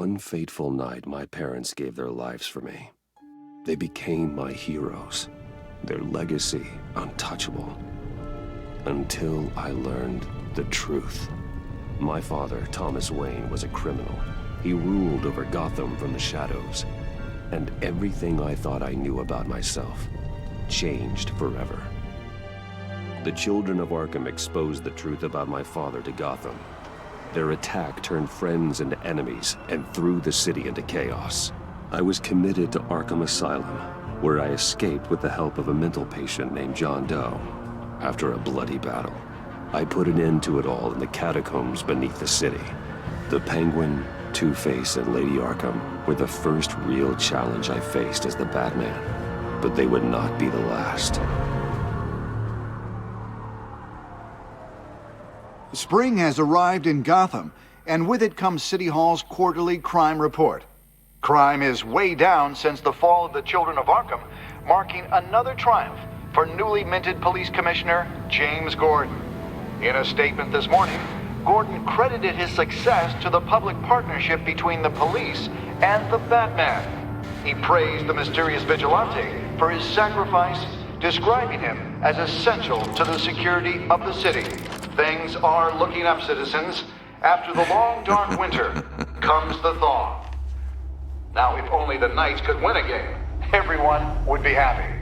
One fateful night, my parents gave their lives for me. They became my heroes, their legacy untouchable. Until I learned the truth. My father, Thomas Wayne, was a criminal. He ruled over Gotham from the shadows. And everything I thought I knew about myself changed forever. The children of Arkham exposed the truth about my father to Gotham. Their attack turned friends into enemies and threw the city into chaos. I was committed to Arkham Asylum, where I escaped with the help of a mental patient named John Doe. After a bloody battle, I put an end to it all in the catacombs beneath the city. The Penguin, Two-Face, and Lady Arkham were the first real challenge I faced as the Batman, but they would not be the last. Spring has arrived in Gotham, and with it comes City Hall's quarterly crime report. Crime is way down since the fall of the Children of Arkham, marking another triumph for newly minted Police Commissioner James Gordon. In a statement this morning, Gordon credited his success to the public partnership between the police and the Batman. He praised the mysterious vigilante for his sacrifice, describing him as essential to the security of the city. Things are looking up, citizens. After the long, dark winter comes the thaw. Now, if only the Knights could win a game, everyone would be happy.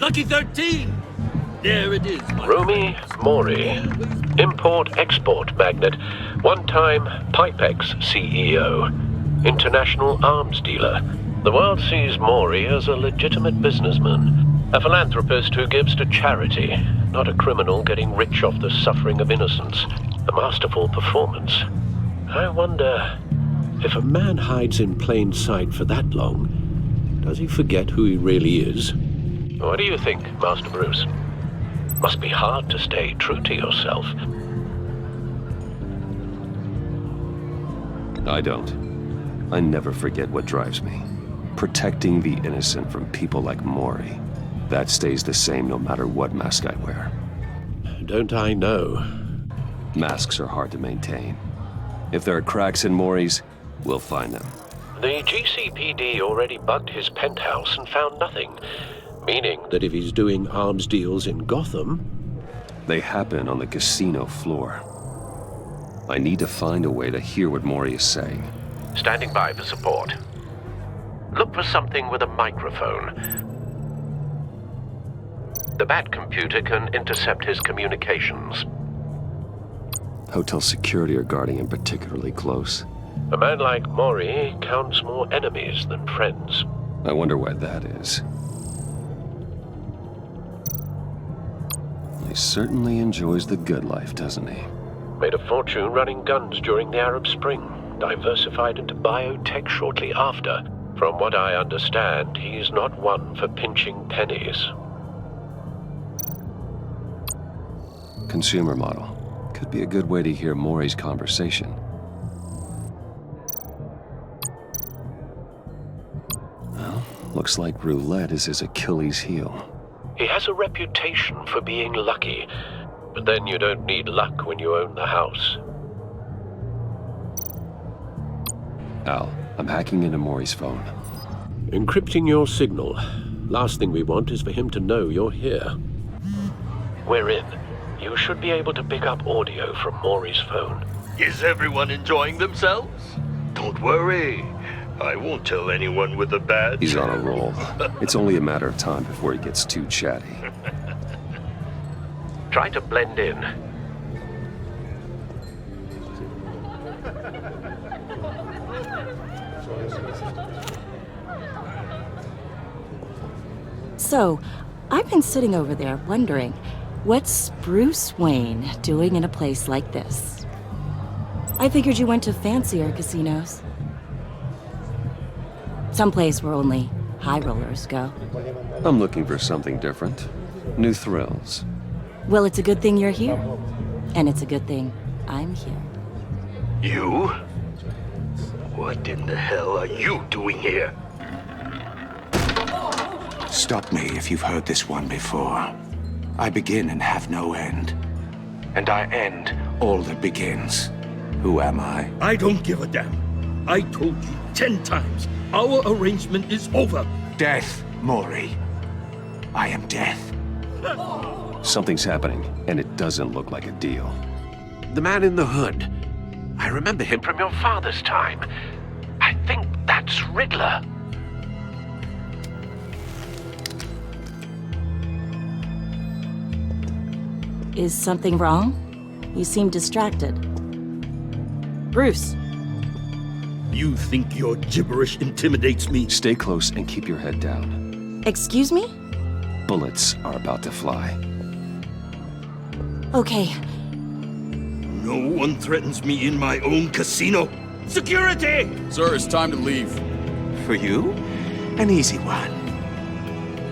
Lucky 13! There it is. Rumi Mori, import-export magnate, one-time Pipex CEO, international arms dealer. The world sees Mori as a legitimate businessman, a philanthropist who gives to charity, not a criminal getting rich off the suffering of innocence. A masterful performance. I wonder, if a man hides in plain sight for that long, does he forget who he really is? What do you think, Master Bruce? Must be hard to stay true to yourself. I don't. I never forget what drives me. Protecting the innocent from people like Mori. That stays the same no matter what mask I wear. Don't I know? Masks are hard to maintain. If there are cracks in Mori's, we'll find them. The GCPD already bugged his penthouse and found nothing. Meaning that if he's doing arms deals in Gotham... They happen on the casino floor. I need to find a way to hear what Mori is saying. Standing by for support. Look for something with a microphone. The Bat computer can intercept his communications. Hotel security are guarding him particularly close. A man like Mori counts more enemies than friends. I wonder why that is. He certainly enjoys the good life, doesn't he? Made a fortune running guns during the Arab Spring. Diversified into biotech shortly after. From what I understand, he's not one for pinching pennies. Consumer model. Could be a good way to hear Mori's conversation. Well, looks like roulette is his Achilles heel. He has a reputation for being lucky, but then you don't need luck when you own the house. Al, I'm hacking into Mori's phone. Encrypting your signal. Last thing we want is for him to know you're here. We're in. You should be able to pick up audio from Mori's phone. Is everyone enjoying themselves? Don't worry. I won't tell anyone with a badge. He's on a roll. It's only a matter of time before he gets too chatty. Try to blend in. So, I've been sitting over there wondering, what's Bruce Wayne doing in a place like this? I figured you went to fancier casinos. Someplace where only high rollers go. I'm looking for something different. New thrills. Well, it's a good thing you're here. And it's a good thing I'm here. You? What in the hell are you doing here? Stop me if you've heard this one before. I begin and have no end. And I end all that begins. Who am I? I don't give a damn. I told you 10 times. Our arrangement is over. Death, Mori. I am death. Something's happening, and it doesn't look like a deal. The man in the hood. I remember him from your father's time. I think that's Riddler. Is something wrong? You seem distracted. Bruce. You think your gibberish intimidates me? Stay close and keep your head down. Excuse me? Bullets are about to fly. Okay. No one threatens me in my own casino. Security! Sir, it's time to leave. For you? An easy one.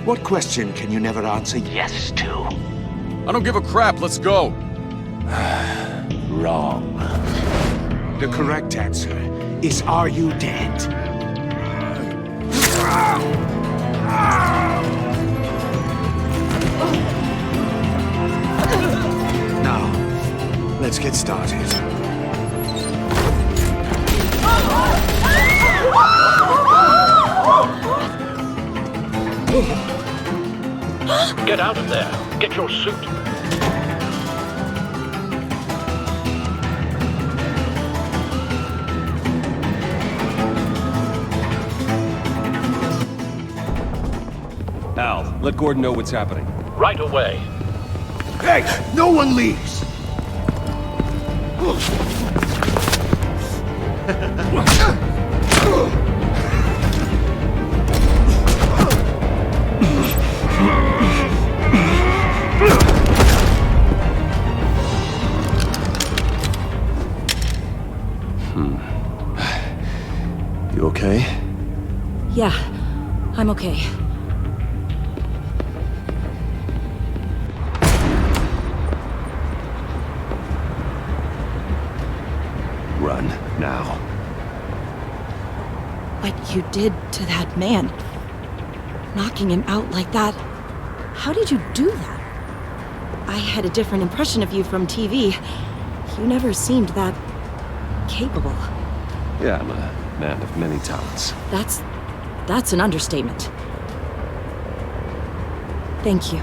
What question can you never answer yes to? I don't give a crap, let's go. Wrong. The correct answer is, are you dead? Now, let's get started. Get out of there. Get your suit. Al, let Gordon know what's happening. Right away. Hey, no one leaves! You okay? Yeah, I'm okay. Run, now. What you did to that man, knocking him out like that, how did you do that? I had a different impression of you from TV. You never seemed that capable. Yeah, I'm a man of many talents. That's an understatement. Thank you.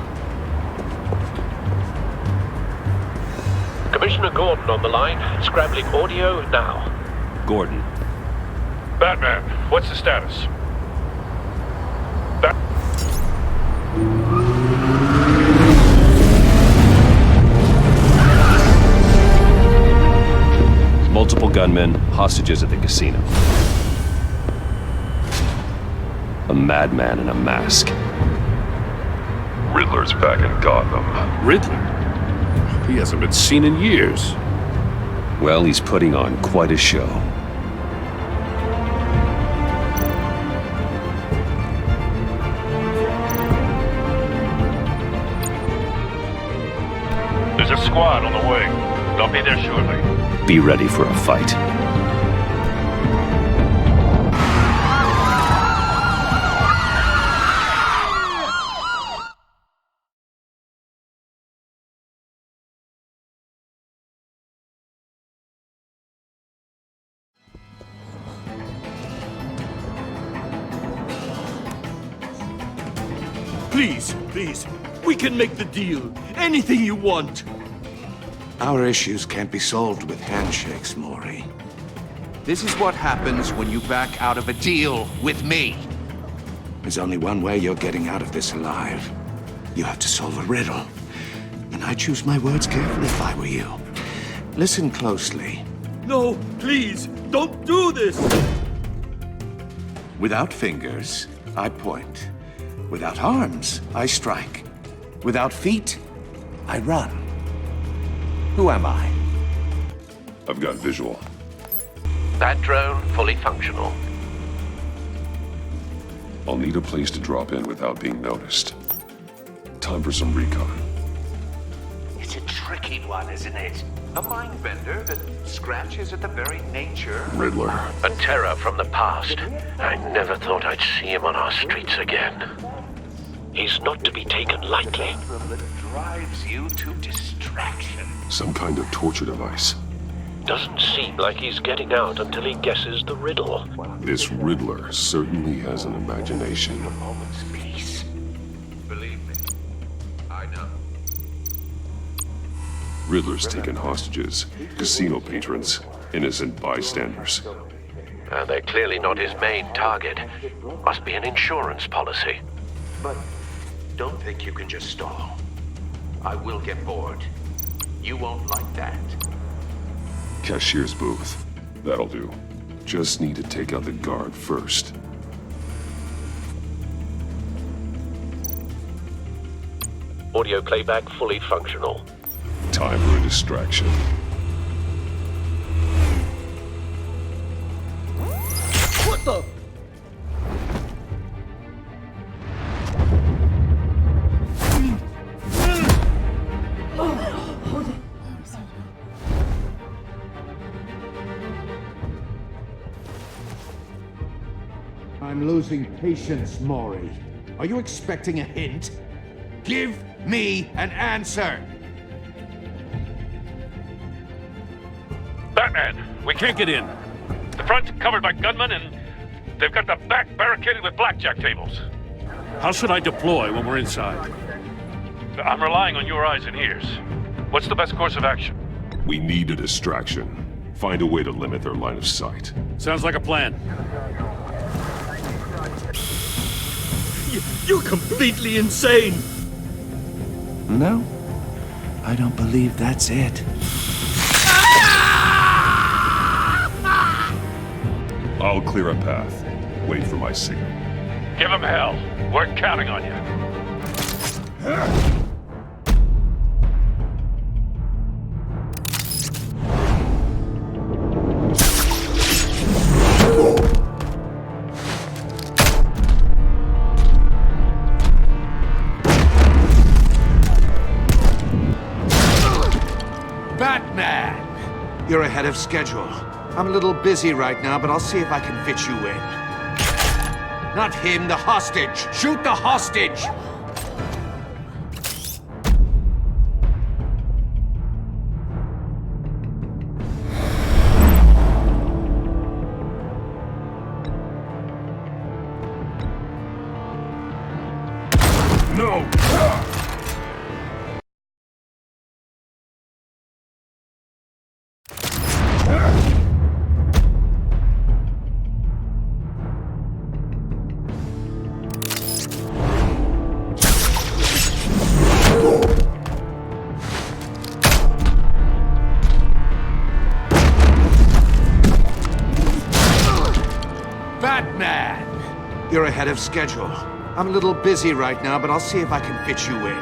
Commissioner Gordon on the line. Scrambling audio now. Gordon. Batman, what's the status? Multiple gunmen, hostages at the casino. A madman in a mask. Riddler's back in Gotham. Riddler? He hasn't been seen in years. Well, he's putting on quite a show. There's a squad on the way. They'll be there shortly. Be ready for a fight. Please, please. We can make the deal. Anything you want. Our issues can't be solved with handshakes, Mori. This is what happens when you back out of a deal with me. There's only one way you're getting out of this alive. You have to solve a riddle. And I choose my words carefully if I were you. Listen closely. No, please, don't do this. Without fingers, I point. Without arms, I strike. Without feet, I run. Who am I? I've got visual. That drone fully functional. I'll need a place to drop in without being noticed. Time for some recon. It's a tricky one, isn't it? A mind bender that scratches at the very nature. Riddler. A terror from the past. I never thought I'd see him on our streets again. He's not to be taken lightly. That drives you to distraction. Some kind of torture device. Doesn't seem like he's getting out until he guesses the riddle. This Riddler certainly has an imagination. A moment's peace. Believe me, I know. Riddler's taken hostages, casino patrons, innocent bystanders. They're clearly not his main target. Must be an insurance policy. But don't think you can just stall. I will get bored. You won't like that. Cashier's booth. That'll do. Just need to take out the guard first. Audio playback fully functional. Time for a distraction. What the? I'm losing patience, Maury. Are you expecting a hint? Give me an answer! Batman, we can't get in. The front's covered by gunmen, and they've got the back barricaded with blackjack tables. How should I deploy when we're inside? I'm relying on your eyes and ears. What's the best course of action? We need a distraction. Find a way to limit their line of sight. Sounds like a plan. You're completely insane! No, I don't believe that's it. I'll clear a path. Wait for my signal. Give him hell. We're counting on you. Batman! You're ahead of schedule. I'm a little busy right now, but I'll see if I can fit you in. Not him, the hostage! Shoot the hostage! No! Batman! You're ahead of schedule. I'm a little busy right now, but I'll see if I can fit you in.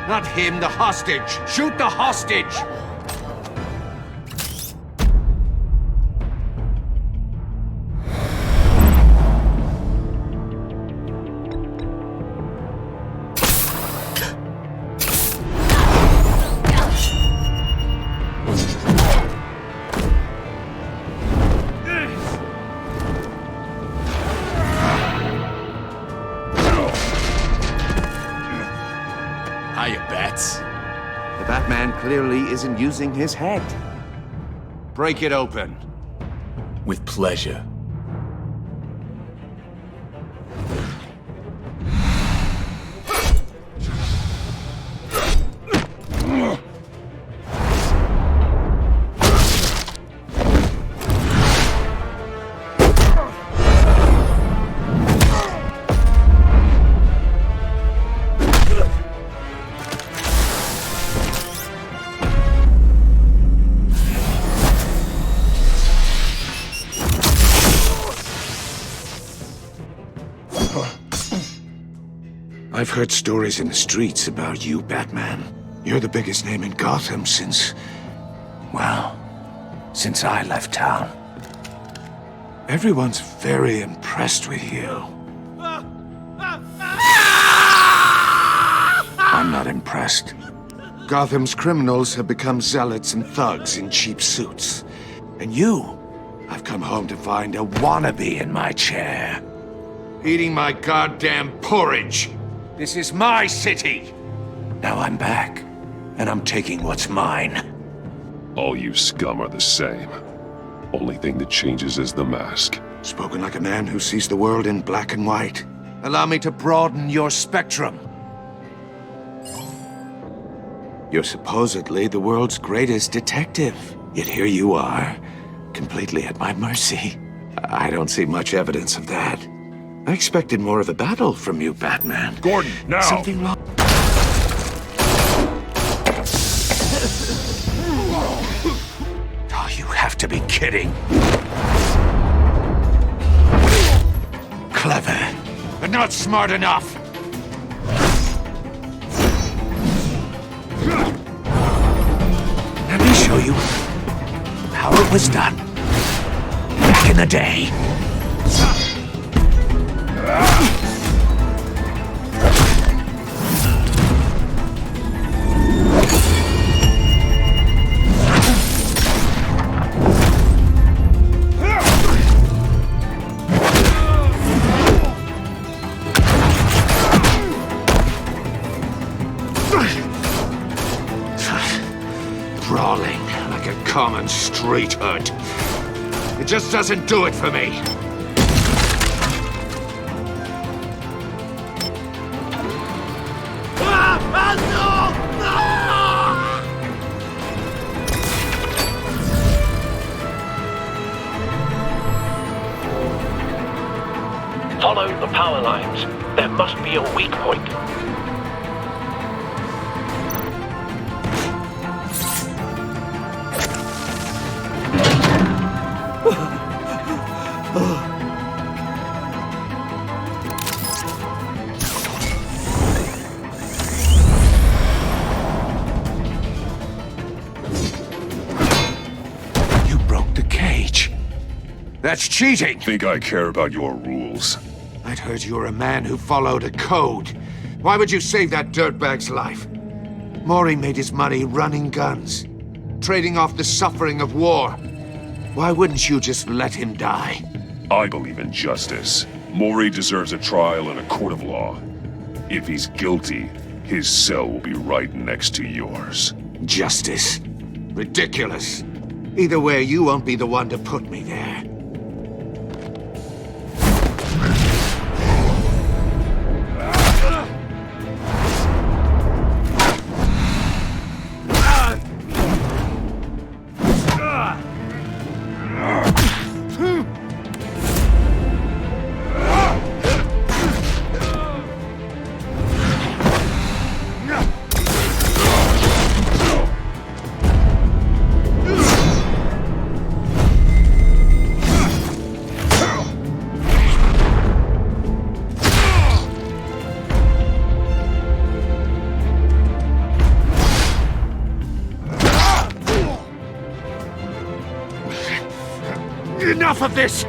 Not him, the hostage! Shoot the hostage! Hiya, Bats. The Batman clearly isn't using his head. Break it open. With pleasure. I've heard stories in the streets about you, Batman. You're the biggest name in Gotham since I left town. Everyone's very impressed with you. I'm not impressed. Gotham's criminals have become zealots and thugs in cheap suits. And you, I've come home to find a wannabe in my chair. eating my goddamn porridge. This is my city. Now I'm back, and I'm taking what's mine. All you scum are the same. Only thing that changes is the mask. Spoken like a man who sees the world in black and white. Allow me to broaden your spectrum. You're supposedly the world's greatest detective. Yet here you are, completely at my mercy. I don't see much evidence of that. I expected more of a battle from you, Batman. Gordon, now! Something wrong? Oh, you have to be kidding. Clever, but not smart enough. Let me show you how it was done back in the day. Brawling like a common street hood. It just doesn't do it for me. Follow the power lines. There must be a weak point. You broke the cage. That's cheating! Think I care about your rules? I'd heard you were a man who followed a code. Why would you save that dirtbag's life? Mori made his money running guns, trading off the suffering of war. Why wouldn't you just let him die? I believe in justice. Mori deserves a trial in a court of law. If he's guilty, his cell will be right next to yours. Justice? Ridiculous. Either way, you won't be the one to put me there. Enough of this!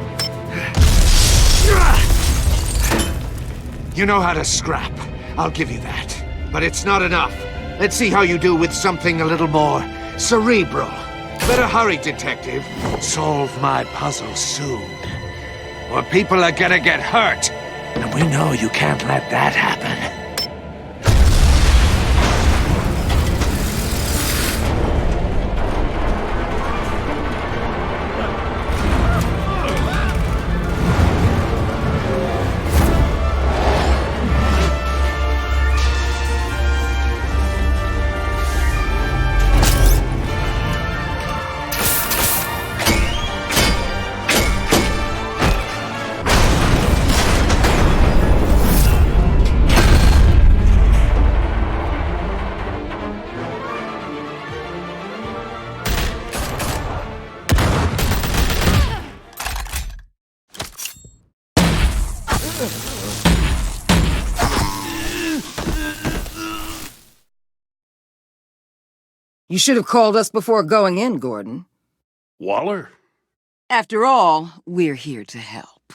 You know how to scrap. I'll give you that. But it's not enough. Let's see how you do with something a little more cerebral. Better hurry, detective. Solve my puzzle soon. Or people are gonna get hurt. And we know you can't let that happen. You should have called us before going in, Gordon. Waller? After all, we're here to help.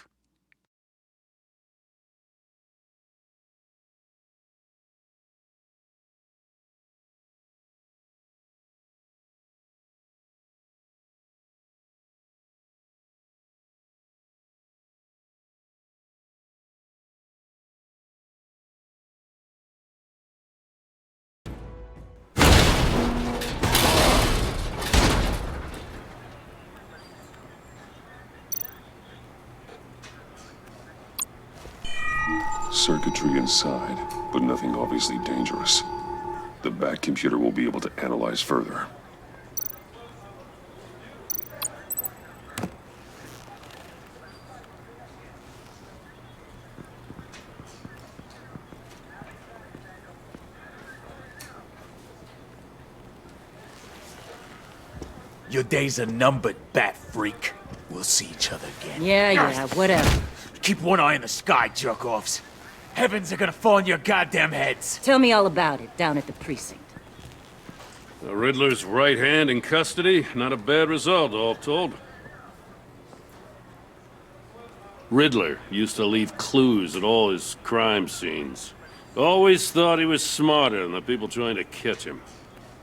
circuitry inside, but nothing obviously dangerous. The back computer will be able to analyze further. Your days are numbered, bat freak. We'll see each other again. Yeah, whatever. Keep one eye in the sky, jerk-offs. Heavens are gonna fall on your goddamn heads. Tell me all about it down at the precinct. The Riddler's right hand in custody. Not a bad result, all told. Riddler used to leave clues at all his crime scenes. Always thought he was smarter than the people trying to catch him.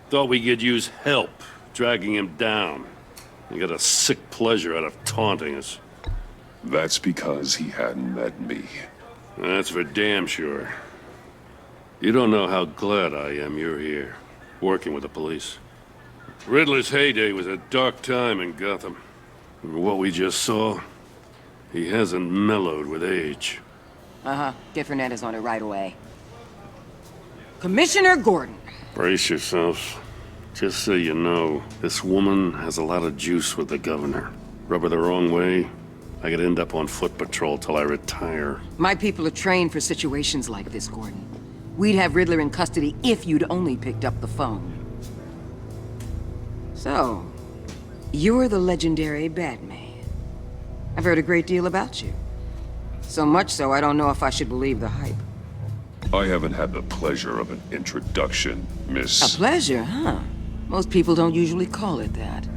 Thought we could use help, dragging him down. He got a sick pleasure out of taunting us. That's because he hadn't met me. That's for damn sure. You don't know how glad I am you're here, working with the police. Riddler's heyday was a dark time in Gotham. And what we just saw, he hasn't mellowed with age. Uh-huh. Get Fernandez on it right away. Commissioner Gordon. Brace yourselves. Just so you know, this woman has a lot of juice with the governor. Rub her the wrong way, I could end up on foot patrol till I retire. My people are trained for situations like this, Gordon. We'd have Riddler in custody if you'd only picked up the phone. So, you're the legendary Batman. I've heard a great deal about you. So much so, I don't know if I should believe the hype. I haven't had the pleasure of an introduction, Miss... A pleasure, huh? Most people don't usually call it that.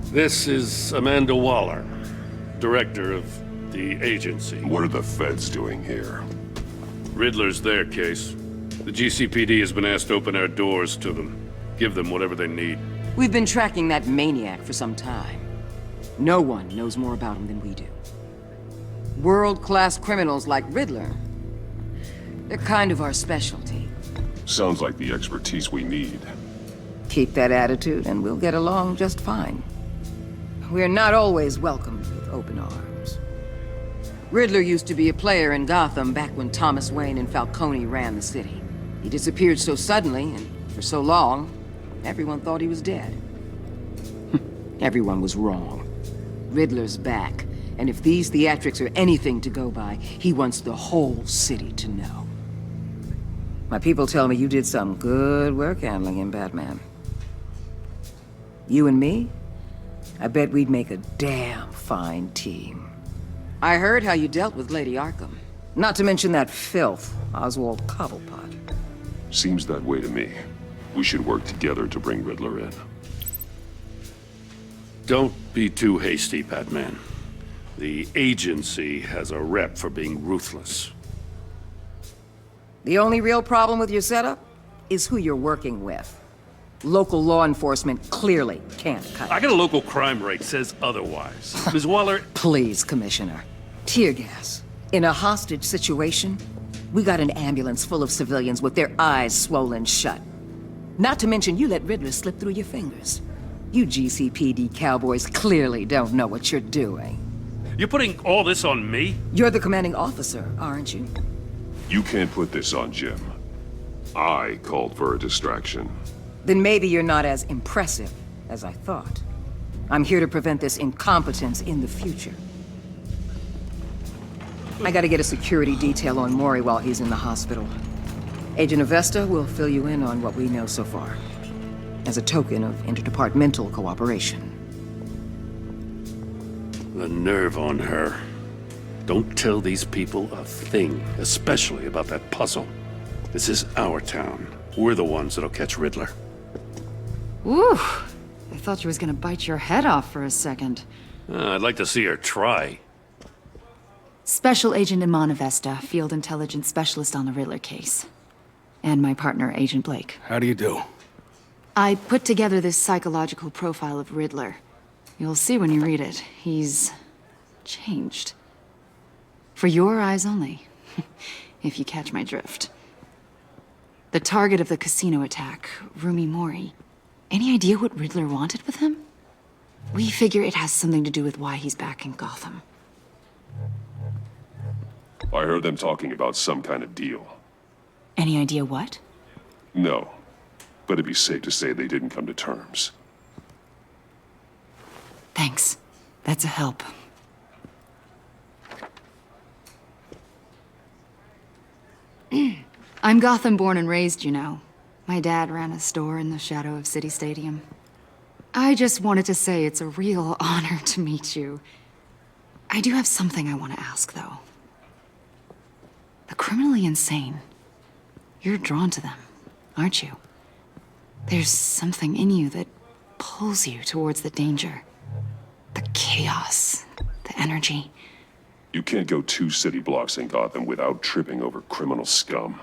This is Amanda Waller, director of the agency. What are the feds doing here? Riddler's their case. The GCPD has been asked to open our doors to them. Give them whatever they need. We've been tracking that maniac for some time. No one knows more about him than we do. World-class criminals like Riddler, they're kind of our specialty. Sounds like the expertise we need. Keep that attitude and we'll get along just fine. We're not always welcomed with open arms. Riddler used to be a player in Gotham back when Thomas Wayne and Falcone ran the city. He disappeared so suddenly and for so long, everyone thought he was dead. Everyone was wrong. Riddler's back, and if these theatrics are anything to go by, he wants the whole city to know. My people tell me you did some good work handling him, Batman. You and me? I bet we'd make a damn fine team. I heard how you dealt with Lady Arkham. Not to mention that filth, Oswald Cobblepot. Seems that way to me. We should work together to bring Riddler in. Don't be too hasty, Batman. The agency has a rep for being ruthless. The only real problem with your setup is who you're working with. Local law enforcement clearly can't cut it. I got a local crime rate says otherwise. Ms. Waller... Please, Commissioner. Tear gas. In a hostage situation, we got an ambulance full of civilians with their eyes swollen shut. Not to mention you let Riddler slip through your fingers. You GCPD cowboys clearly don't know what you're doing. You're putting all this on me? You're the commanding officer, aren't you? You can't put this on Jim. I called for a distraction. Then maybe you're not as impressive as I thought. I'm here to prevent this incompetence in the future. I gotta get a security detail on Mori while he's in the hospital. Agent Avesta will fill you in on what we know so far, as a token of interdepartmental cooperation. The nerve on her. Don't tell these people a thing, especially about that puzzle. This is our town. We're the ones that'll catch Riddler. Ooh, I thought you was gonna bite your head off for a second. I'd like to see her try. Special Agent Iman Avesta, Field Intelligence Specialist on the Riddler case. And my partner, Agent Blake. How do you do? I put together this psychological profile of Riddler. You'll see when you read it. He's changed. For your eyes only, if you catch my drift. The target of the casino attack, Rumi Mori. Any idea what Riddler wanted with him? We figure it has something to do with why he's back in Gotham. I heard them talking about some kind of deal. Any idea what? No, but it'd be safe to say they didn't come to terms. Thanks. That's a help. I'm Gotham born and raised, you know. My dad ran a store in the shadow of City Stadium. I just wanted to say it's a real honor to meet you. I do have something I want to ask, though. The criminally insane. You're drawn to them, aren't you? There's something in you that pulls you towards the danger. The chaos, the energy. You can't go 2 city blocks in Gotham without tripping over criminal scum.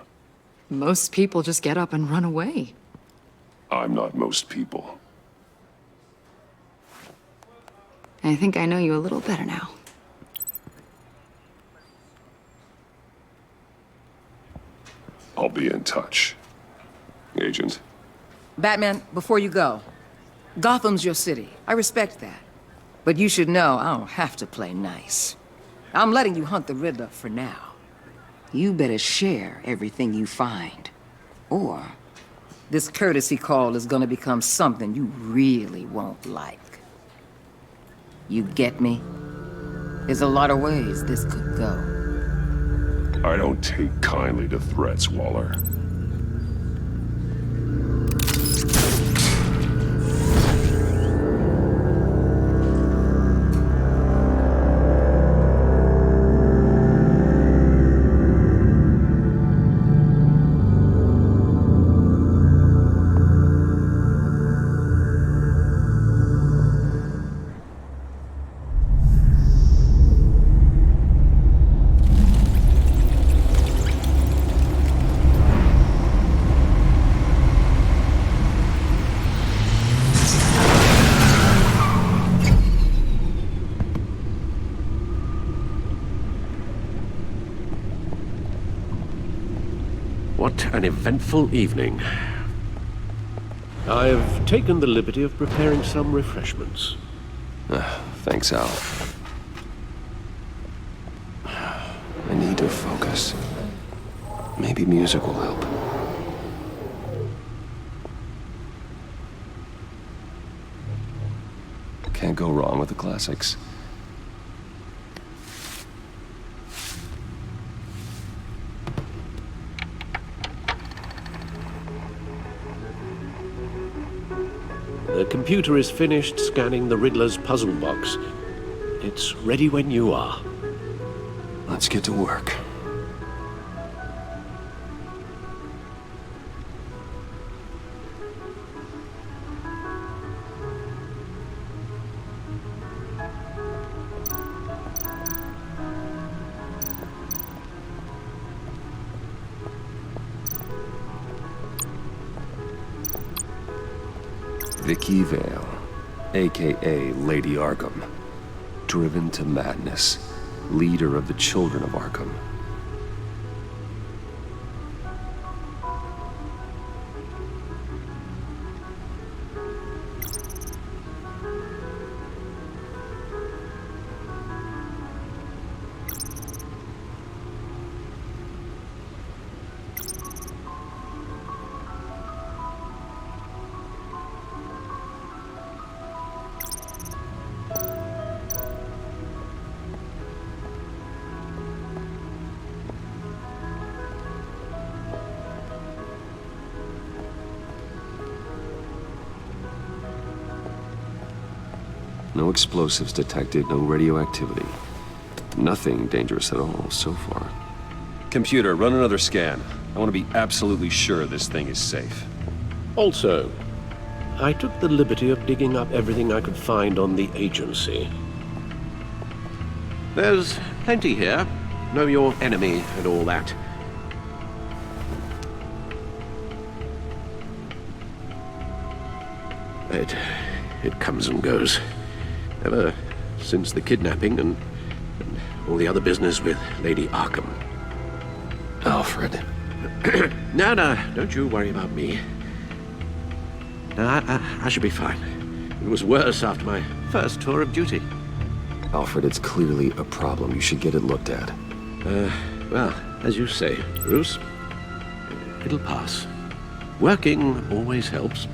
Most people just get up and run away. I'm not most people. I think I know you a little better now. I'll be in touch. Agent. Batman, before you go, Gotham's your city. I respect that. But you should know I don't have to play nice. I'm letting you hunt the Riddler for now. You better share everything you find. Or this courtesy call is gonna become something you really won't like. You get me? There's a lot of ways this could go. I don't take kindly to threats, Waller. What an eventful evening. I've taken the liberty of preparing some refreshments. Thanks, Al. I need to focus. Maybe music will help. Can't go wrong with the classics. The computer is finished scanning the Riddler's puzzle box. It's ready when you are. Let's get to work. Vicky Vale, a.k.a. Lady Arkham. Driven to madness. Leader of the Children of Arkham. No explosives detected, no radioactivity. Nothing dangerous at all so far. Computer, run another scan. I want to be absolutely sure this thing is safe. Also, I took the liberty of digging up everything I could find on the agency. There's plenty here. Know your enemy and all that. It comes and goes. Ever since the kidnapping and all the other business with Lady Arkham. Alfred. No, don't you worry about me. No, I should be fine. It was worse after my first tour of duty. Alfred, it's clearly a problem. You should get it looked at. Well, as you say, Bruce, it'll pass. Working always helps.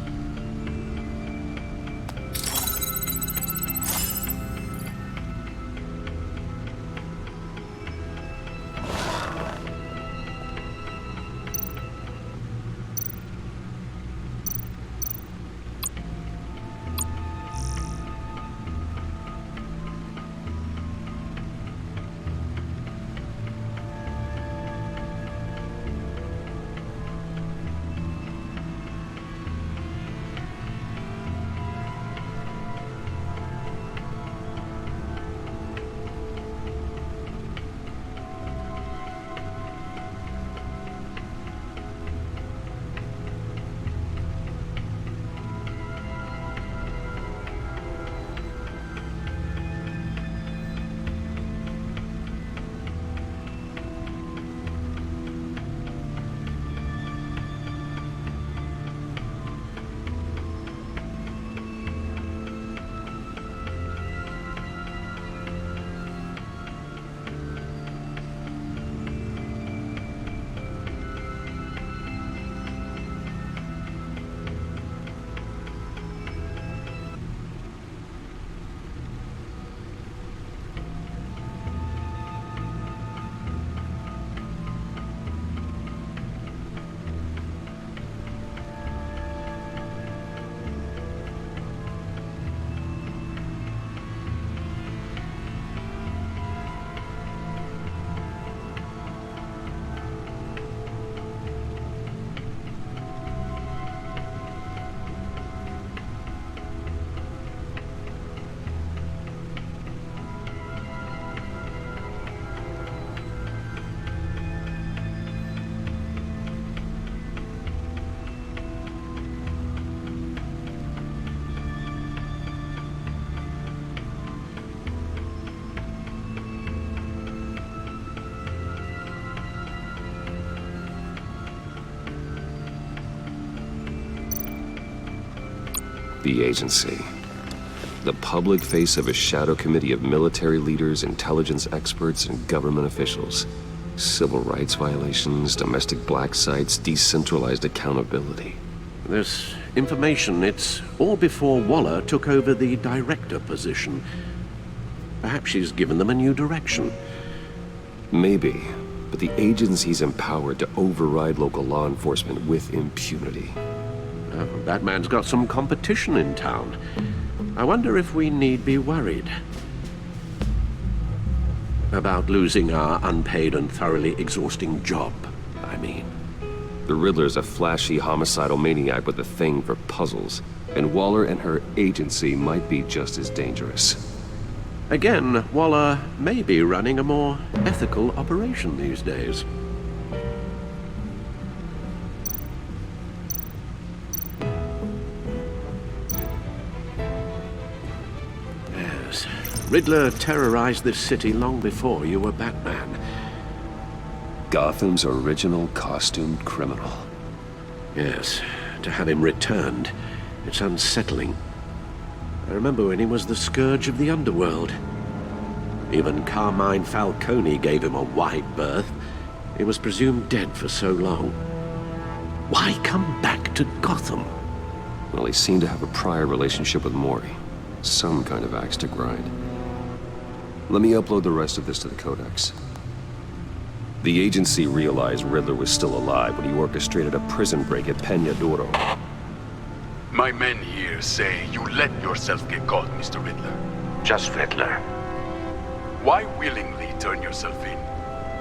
The agency. The public face of a shadow committee of military leaders, intelligence experts, and government officials. Civil rights violations, domestic black sites, decentralized accountability. This information, it's all before Waller took over the director position. Perhaps she's given them a new direction. Maybe, but the agency's empowered to override local law enforcement with impunity. Oh, Batman's got some competition in town. I wonder if we need be worried about losing our unpaid and thoroughly exhausting job, I mean. The Riddler's a flashy homicidal maniac with a thing for puzzles, and Waller and her agency might be just as dangerous. Again, Waller may be running a more ethical operation these days. Yes, Riddler terrorized this city long before you were Batman. Gotham's original costumed criminal. Yes, to have him returned, it's unsettling. I remember when he was the scourge of the underworld. Even Carmine Falcone gave him a wide berth. He was presumed dead for so long. Why come back to Gotham? Well, he seemed to have a prior relationship with Mori. Some kind of axe to grind. Let me upload the rest of this to the Codex. The agency realized Riddler was still alive when he orchestrated a prison break at Peña Duro. My men here say you let yourself get caught, Mr. Riddler. Just Riddler. Why willingly turn yourself in?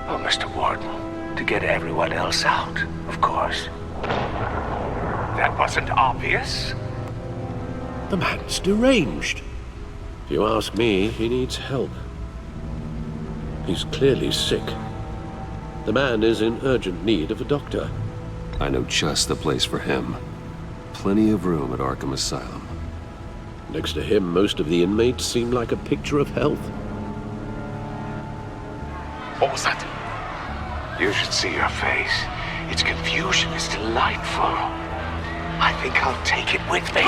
Oh, Mr. Warden, to get everyone else out, of course. That wasn't obvious. The man's deranged. If you ask me, he needs help. He's clearly sick. The man is in urgent need of a doctor. I know just the place for him. Plenty of room at Arkham Asylum. Next to him, most of the inmates seem like a picture of health. What was that? You should see your face. Its confusion is delightful. I think I'll take it with me.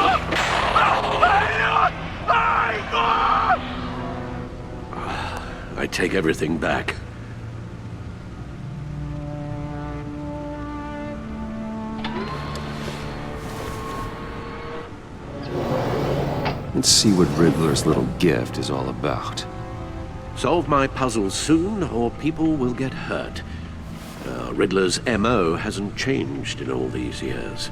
I take everything back. Let's see what Riddler's little gift is all about. Solve my puzzles soon, or people will get hurt. Riddler's MO hasn't changed in all these years.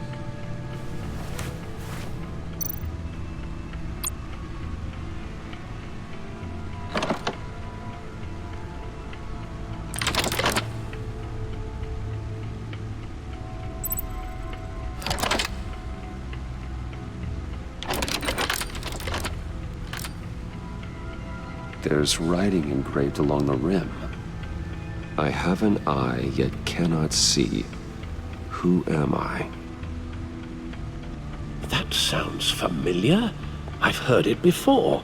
There's writing engraved along the rim. I have an eye, yet cannot see. Who am I? That sounds familiar. I've heard it before.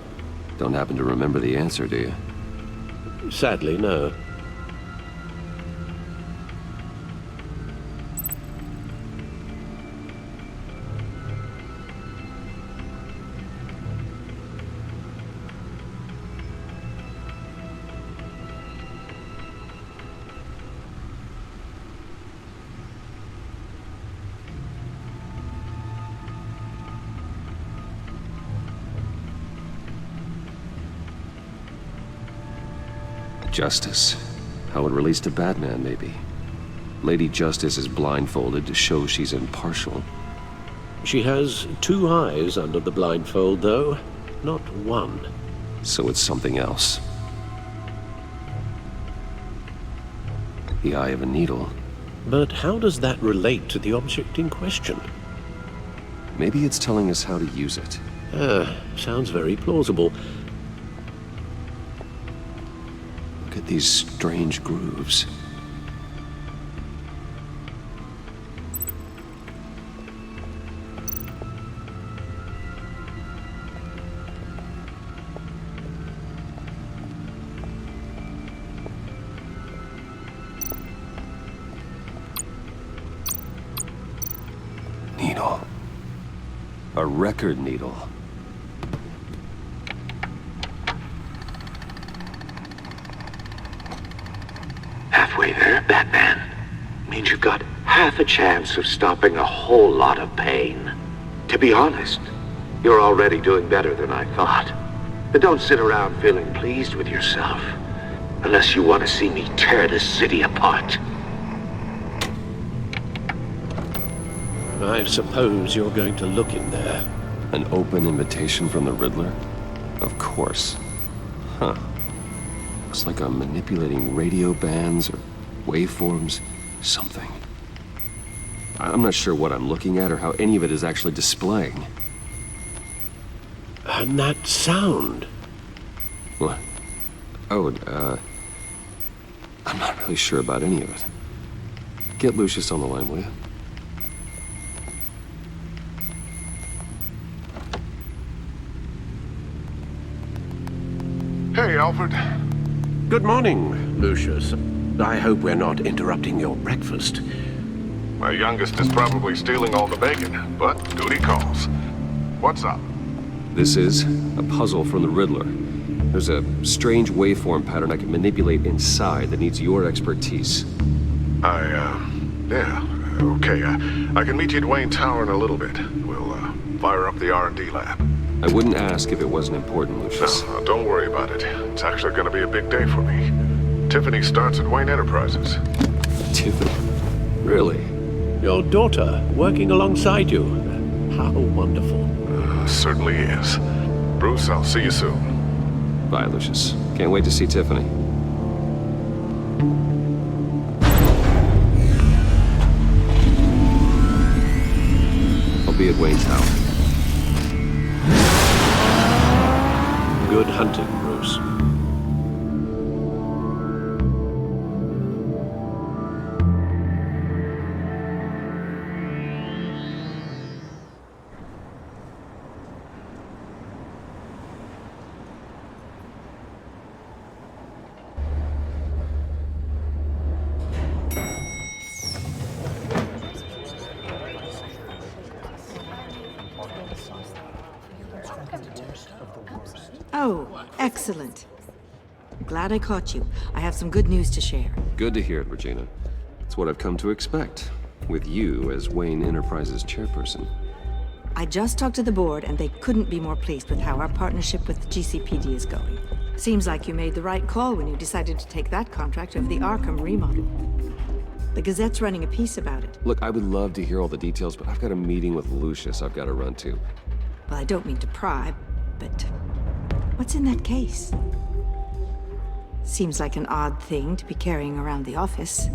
Don't happen to remember the answer, do you? Sadly, no. Justice. How it relates to Batman, maybe. Lady Justice is blindfolded to show she's impartial. She has 2 eyes under the blindfold, though. Not 1. So it's something else. The eye of a needle. But how does that relate to the object in question? Maybe it's telling us how to use it. Sounds very plausible. Look at these strange grooves. Needle. A record needle. Halfway there, Batman. Means you've got half a chance of stopping a whole lot of pain. To be honest, you're already doing better than I thought. But don't sit around feeling pleased with yourself. Unless you want to see me tear this city apart. I suppose you're going to look in there. An open invitation from the Riddler? Of course. Huh. Looks like I'm manipulating radio bands or waveforms, something. I'm not sure what I'm looking at or how any of it is actually displaying. And that sound. What? Oh, I'm not really sure about any of it. Get Lucius on the line, will you? Hey, Alfred. Good morning, Lucius. I hope we're not interrupting your breakfast. My youngest is probably stealing all the bacon, but duty calls. What's up? This is a puzzle from the Riddler. There's a strange waveform pattern I can manipulate inside that needs your expertise. Yeah, okay. I can meet you at Wayne Tower in a little bit. We'll, fire up the R&D lab. I wouldn't ask if it wasn't important, Lucius. No, don't worry about it. It's actually gonna be a big day for me. Tiffany starts at Wayne Enterprises. Tiffany? Really? Your daughter, working alongside you. How wonderful. Certainly is. Bruce, I'll see you soon. Bye, Lucius. Can't wait to see Tiffany. I'll be at Wayne Tower. Good hunting, Bruce. Oh, excellent. Glad I caught you. I have some good news to share. Good to hear it, Regina. It's what I've come to expect, with you as Wayne Enterprises chairperson. I just talked to the board, and they couldn't be more pleased with how our partnership with the GCPD is going. Seems like you made the right call when you decided to take that contract over the Arkham remodel. The Gazette's running a piece about it. Look, I would love to hear all the details, but I've got a meeting with Lucius I've got to run to. Well, I don't mean to pry, but what's in that case? Seems like an odd thing to be carrying around the office.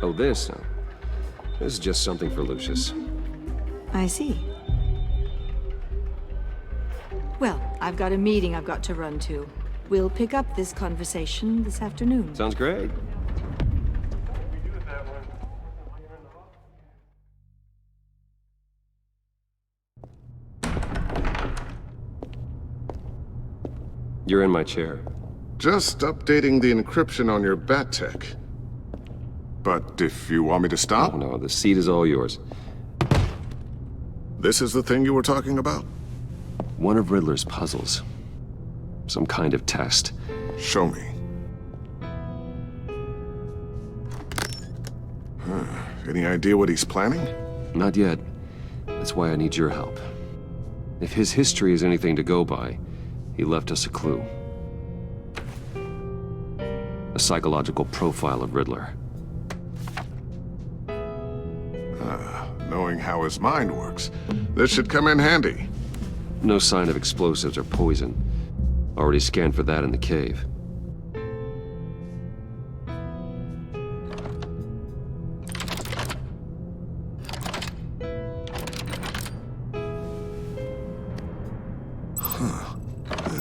Oh, this? This is just something for Lucius. I see. Well, I've got a meeting I've got to run to. We'll pick up this conversation this afternoon. Sounds great. You're in my chair. Just updating the encryption on your bat tech. But if you want me to stop? Oh, no, the seat is all yours. This is the thing you were talking about? One of Riddler's puzzles. Some kind of test. Show me. Any idea what he's planning? Not yet. That's why I need your help. If his history is anything to go by, he left us a clue. A psychological profile of Riddler. Knowing how his mind works, this should come in handy. No sign of explosives or poison. Already scanned for that in the cave.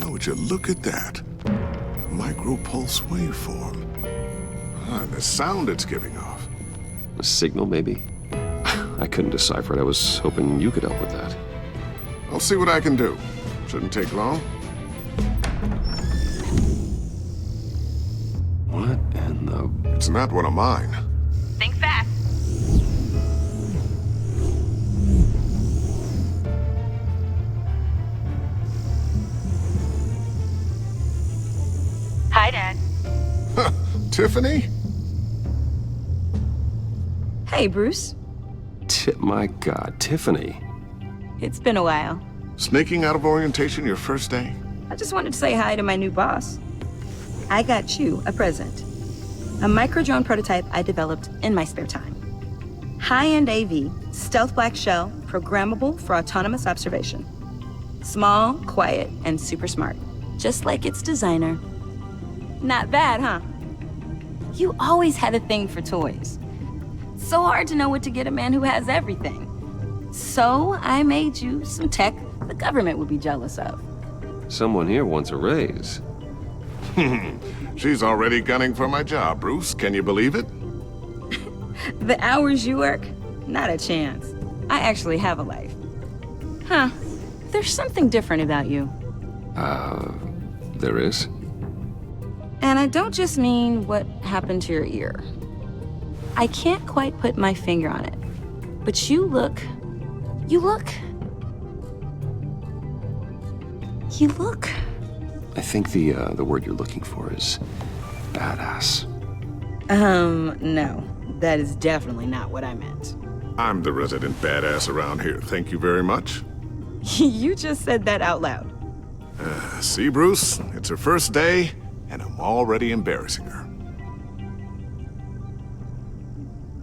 Would you look at that? Micropulse waveform. The sound it's giving off. A signal, maybe? I couldn't decipher it. I was hoping you could help with that. I'll see what I can do. Shouldn't take long. What in the... It's not one of mine. Think fast. Hi, Dad. Tiffany? Hey, Bruce. My God, Tiffany. It's been a while. Sneaking out of orientation your first day? I just wanted to say hi to my new boss. I got you a present. A micro-drone prototype I developed in my spare time. High-end AV, stealth black shell, programmable for autonomous observation. Small, quiet, and super smart. Just like its designer. Not bad, huh? You always had a thing for toys. So hard to know what to get a man who has everything. So I made you some tech the government would be jealous of. Someone here wants a raise. She's already gunning for my job, Bruce. Can you believe it? The hours you work? Not a chance. I actually have a life. Huh. There's something different about you. There is? And I don't just mean what happened to your ear. I can't quite put my finger on it. But you look... I think the word you're looking for is badass. No. That is definitely not what I meant. I'm the resident badass around here. Thank you very much. You just said that out loud. See, Bruce? It's her first day, and I'm already embarrassing her.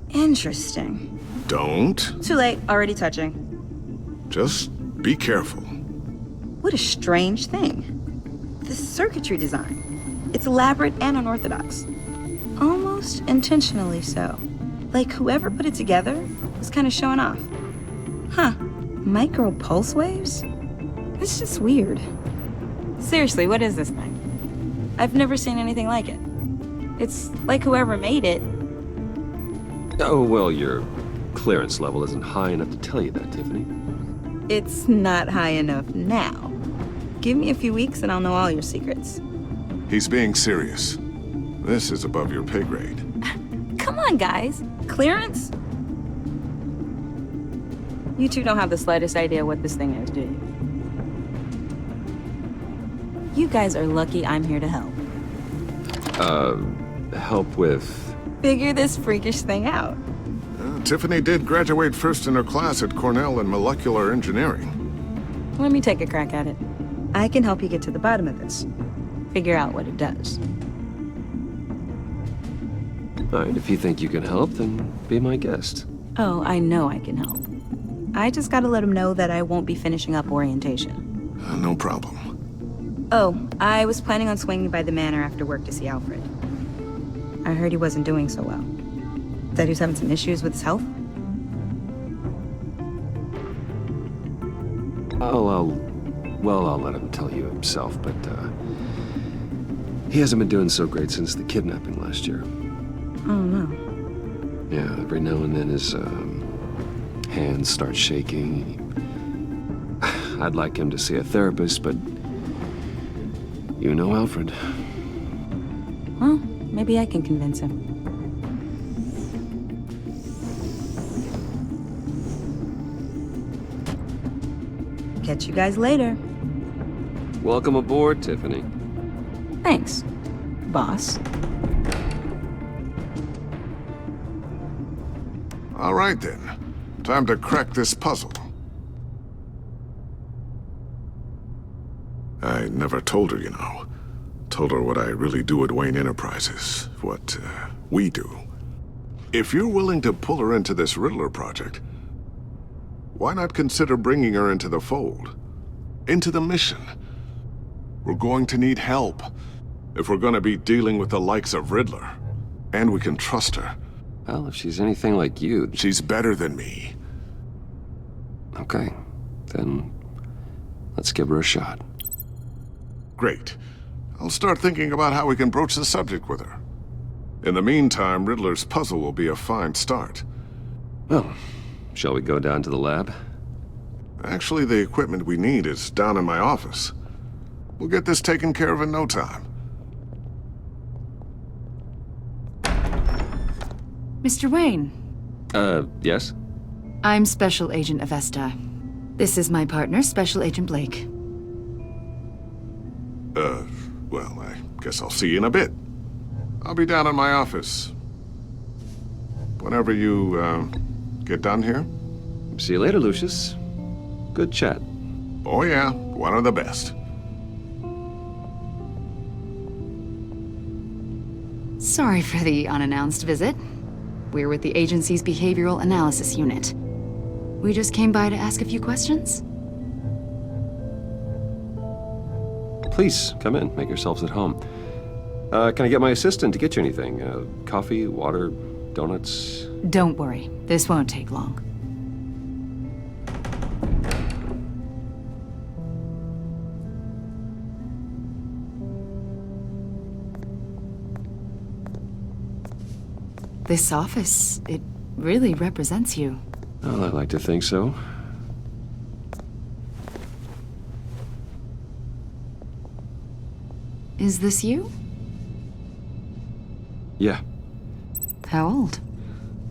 Interesting. Don't. Too late. Already touching. Just be careful. What a strange thing. The circuitry design. It's elaborate and unorthodox. Almost intentionally so. Like whoever put it together was kind of showing off. Huh. Micro pulse waves? It's just weird. Seriously, what is this thing? I've never seen anything like it. It's like whoever made it. Oh, well, your clearance level isn't high enough to tell you that, Tiffany. It's not high enough now. Give me a few weeks and I'll know all your secrets. He's being serious. This is above your pay grade. Come on, guys. Clearance? You two don't have the slightest idea what this thing is, do you? You guys are lucky I'm here to help. Help with... Figure this freakish thing out. Tiffany did graduate first in her class at Cornell in molecular engineering. Let me take a crack at it. I can help you get to the bottom of this. Figure out what it does. Alright, if you think you can help, then be my guest. Oh, I know I can help. I just gotta let him know that I won't be finishing up orientation. No problem. Oh, I was planning on swinging by the manor after work to see Alfred. I heard he wasn't doing so well. That he was having some issues with his health? I'll let him tell you himself, but, he hasn't been doing so great since the kidnapping last year. Oh, no. Yeah, every now and then his, hands start shaking. I'd like him to see a therapist, but you know Alfred. Well, maybe I can convince him. Catch you guys later. Welcome aboard, Tiffany. Thanks, boss. All right, then. Time to crack this puzzle. I never told her, you know. Told her what I really do at Wayne Enterprises. What, we do. If you're willing to pull her into this Riddler project, why not consider bringing her into the fold? Into the mission? We're going to need help if we're going to be dealing with the likes of Riddler. And we can trust her. Well, if she's anything like you... She's better than me. Okay, then let's give her a shot. Great. I'll start thinking about how we can broach the subject with her. In the meantime, Riddler's puzzle will be a fine start. Well, shall we go down to the lab? Actually, the equipment we need is down in my office. We'll get this taken care of in no time. Mr. Wayne. Yes? I'm Special Agent Avesta. This is my partner, Special Agent Blake. Well, I guess I'll see you in a bit. I'll be down in my office. Whenever you, get done here. See you later, Lucius. Good chat. Oh yeah, one of the best. Sorry for the unannounced visit. We're with the agency's Behavioral Analysis Unit. We just came by to ask a few questions. Please, come in. Make yourselves at home. Can I get my assistant to get you anything? Coffee, water, donuts? Don't worry. This won't take long. This office, it really represents you. Well, I like to think so. Is this you? Yeah. How old?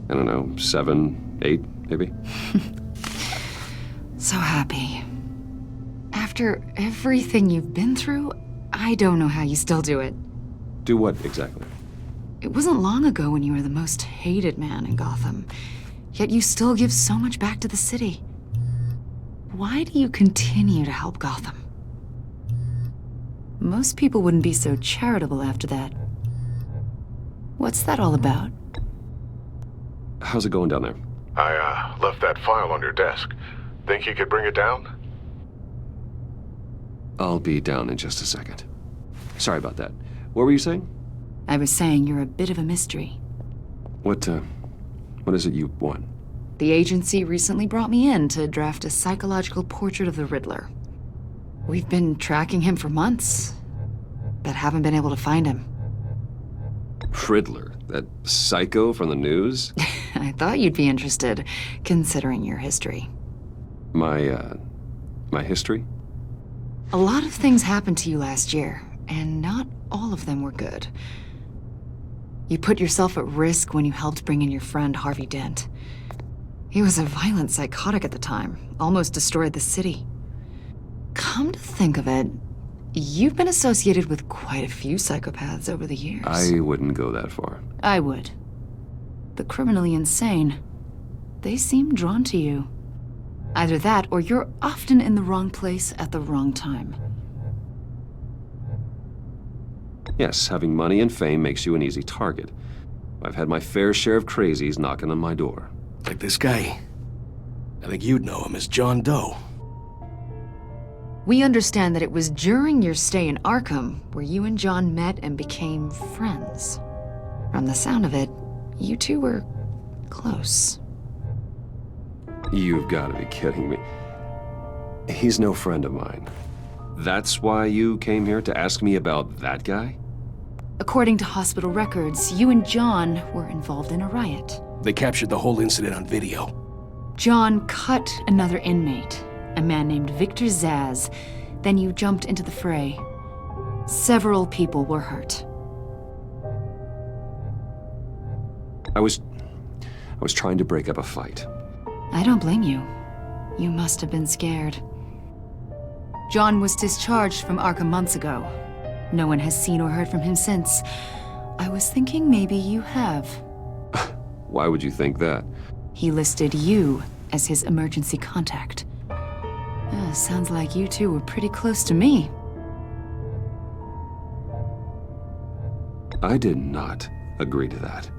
I don't know, 7, 8, maybe? So happy. After everything you've been through, I don't know how you still do it. Do what, exactly? It wasn't long ago when you were the most hated man in Gotham, yet you still give so much back to the city. Why do you continue to help Gotham? Most people wouldn't be so charitable after that. What's that all about? How's it going down there? I, left that file on your desk. Think you could bring it down? I'll be down in just a second. Sorry about that. What were you saying? I was saying you're a bit of a mystery. What is it you want? The agency recently brought me in to draft a psychological portrait of the Riddler. We've been tracking him for months, but haven't been able to find him. Riddler? That psycho from the news? I thought you'd be interested, considering your history. My history? A lot of things happened to you last year, and not all of them were good. You put yourself at risk when you helped bring in your friend Harvey Dent. He was a violent psychotic at the time, almost destroyed the city. Come to think of it, you've been associated with quite a few psychopaths over the years. I wouldn't go that far. I would. The criminally insane, they seem drawn to you. Either that, or you're often in the wrong place at the wrong time. Yes, having money and fame makes you an easy target. I've had my fair share of crazies knocking on my door. Like this guy. I think you'd know him as John Doe. We understand that it was during your stay in Arkham where you and John met and became friends. From the sound of it, you two were close. You've got to be kidding me. He's no friend of mine. That's why you came here to ask me about that guy? According to hospital records, you and John were involved in a riot. They captured the whole incident on video. John cut another inmate, a man named Victor Zsasz. Then you jumped into the fray. Several people were hurt. I was trying to break up a fight. I don't blame you. You must have been scared. John was discharged from Arkham months ago. No one has seen or heard from him since. I was thinking maybe you have. Why would you think that? He listed you as his emergency contact. Sounds like you two were pretty close to me. I did not agree to that.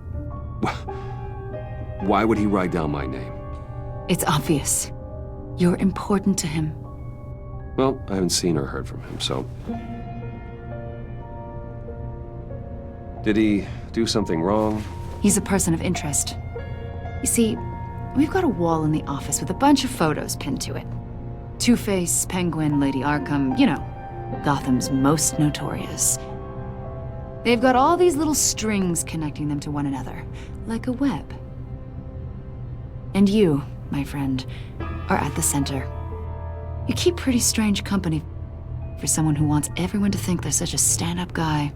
Why would he write down my name? It's obvious. You're important to him. Well, I haven't seen or heard from him, so... Did he do something wrong? He's a person of interest. You see, we've got a wall in the office with a bunch of photos pinned to it. Two-Face, Penguin, Lady Arkham, you know, Gotham's most notorious. They've got all these little strings connecting them to one another, like a web. And you, my friend, are at the center. You keep pretty strange company for someone who wants everyone to think they're such a stand-up guy.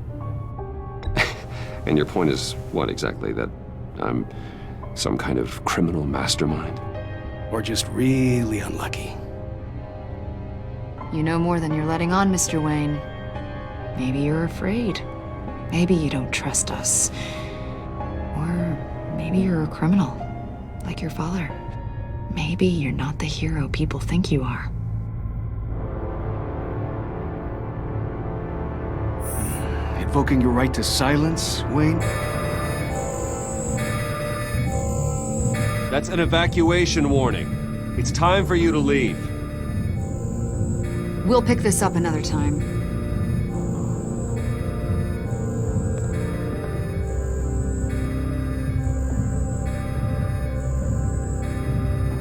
And your point is what exactly? That I'm some kind of criminal mastermind? Or just really unlucky? You know more than you're letting on, Mr. Wayne. Maybe you're afraid. Maybe you don't trust us. Or maybe you're a criminal, like your father. Maybe you're not the hero people think you are. Invoking your right to silence, Wayne? That's an evacuation warning. It's time for you to leave. We'll pick this up another time.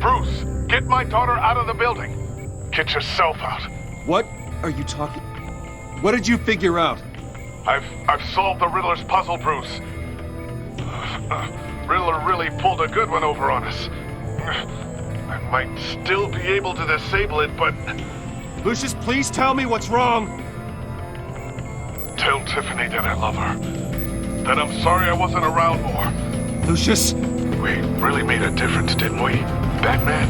Bruce, get my daughter out of the building. Get yourself out. What are you talking? What did you figure out? I've solved the Riddler's puzzle, Bruce. Riddler really pulled a good one over on us. I might still be able to disable it, but... Lucius, please tell me what's wrong! Tell Tiffany that I love her. That I'm sorry I wasn't around more. Lucius! We really made a difference, didn't we, Batman?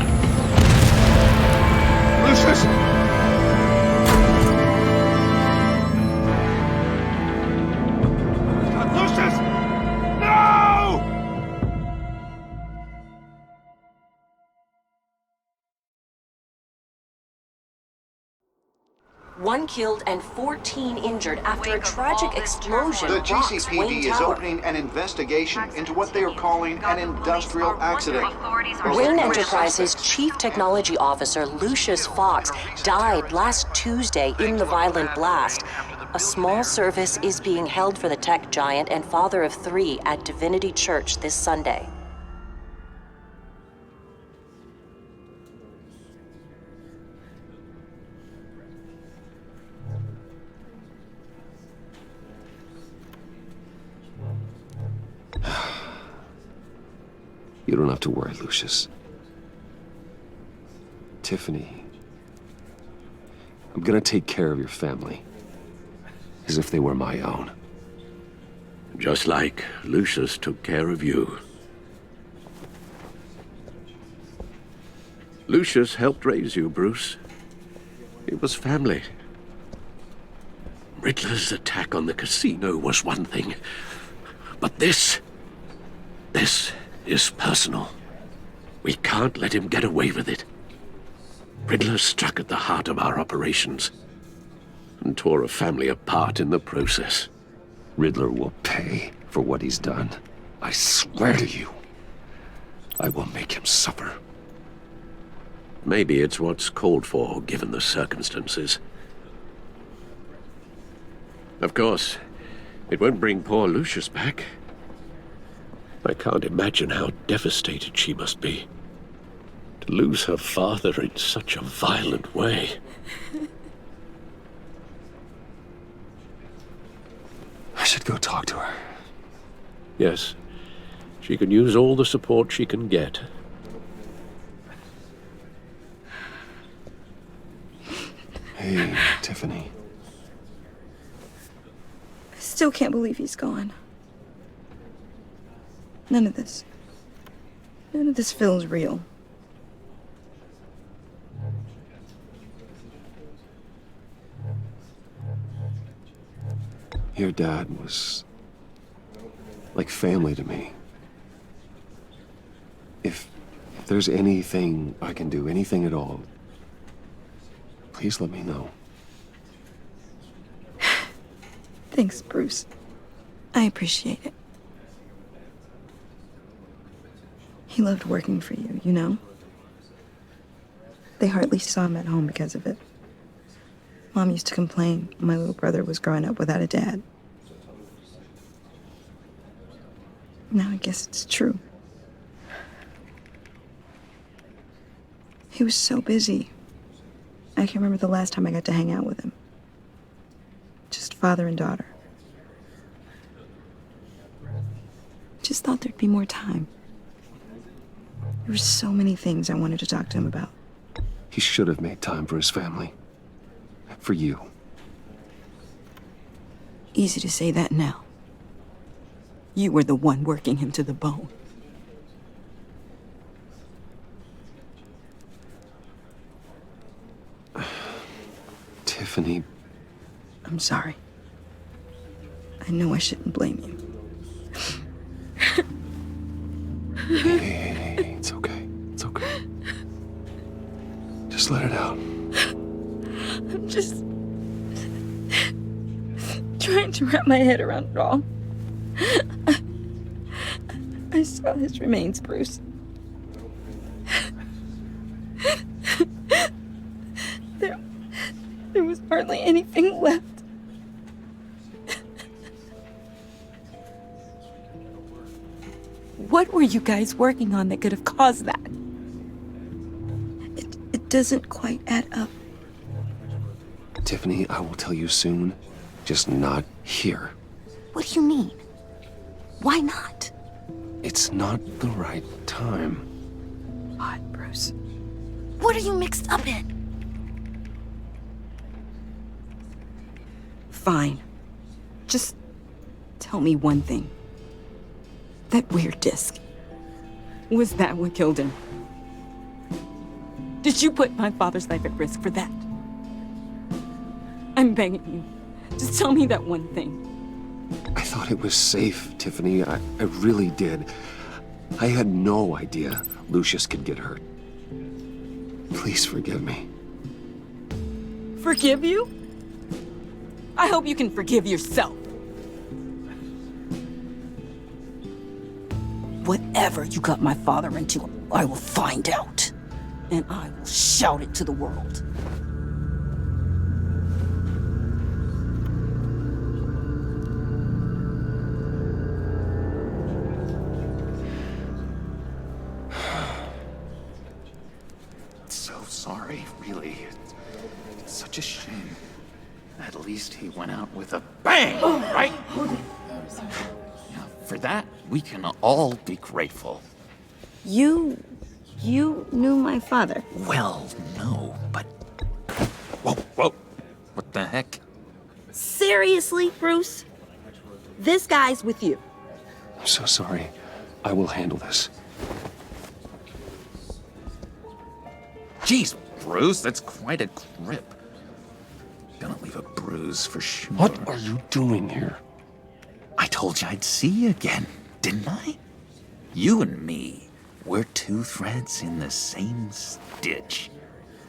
Lucius! Lucius! No! One killed and 14 injured after a tragic explosion. The rocks Wayne GCPD is Tower. opening an investigation into what they are calling an industrial accident. Wayne Enterprises' chief technology officer, Lucius Fox, died last Tuesday in the violent blast. A small service is being held for the tech giant and father of 3 at Divinity Church this Sunday. You don't have to worry, Lucius. Tiffany, I'm gonna take care of your family. As if they were my own. Just like Lucius took care of you. Lucius helped raise you, Bruce. It was family. Riddler's attack on the casino was one thing. But this is personal. We can't let him get away with it. Riddler struck at the heart of our operations and tore a family apart in the process. Riddler will pay for what he's done. I swear to you, I will make him suffer. Maybe it's what's called for, given the circumstances. Of course, it won't bring poor Lucius back. I can't imagine how devastated she must be. To lose her father in such a violent way. I should go talk to her. Yes, she can use all the support she can get. Hey, Tiffany. I still can't believe he's gone. None of this feels real. Your dad was like family to me. If there's anything I can do, anything at all, please let me know. Thanks, Bruce. I appreciate it. He loved working for you, you know? They hardly saw him at home because of it. Mom used to complain my little brother was growing up without a dad. Now I guess it's true. He was so busy. I can't remember the last time I got to hang out with him. Just father and daughter. Just thought there'd be more time. There were so many things I wanted to talk to him about. He should have made time for his family. For you. Easy to say that now. You were the one working him to the bone. Tiffany. I'm sorry. I know I shouldn't blame you. Hey, it's okay. It's okay. Just let it out. I'm just trying to wrap my head around it all. I saw his remains, Bruce. There was hardly anything left. What were you guys working on that could have caused that? It doesn't quite add up. Tiffany, I will tell you soon. Just not here. What do you mean? Why not? It's not the right time. What, Bruce? What are you mixed up in? Fine. Just tell me one thing. That weird disc. Was that what killed him? Did you put my father's life at risk for that? I'm begging you. Just tell me that one thing. I thought it was safe, Tiffany. I really did. I had no idea Lucius could get hurt. Please forgive me. Forgive you? I hope you can forgive yourself. Whatever you got my father into, I will find out. And I will shout it to the world. So sorry, really. It's such a shame. At least he went out with a bang, right? Yeah, for that, we can all be grateful. You knew my father. Well, no, but... Whoa. What the heck? Seriously, Bruce? This guy's with you. I'm so sorry. I will handle this. Jeez, Bruce, that's quite a grip. Gonna leave a bruise for sure. What are you doing here? I told you I'd see you again, didn't I? You and me, we're two threads in the same stitch.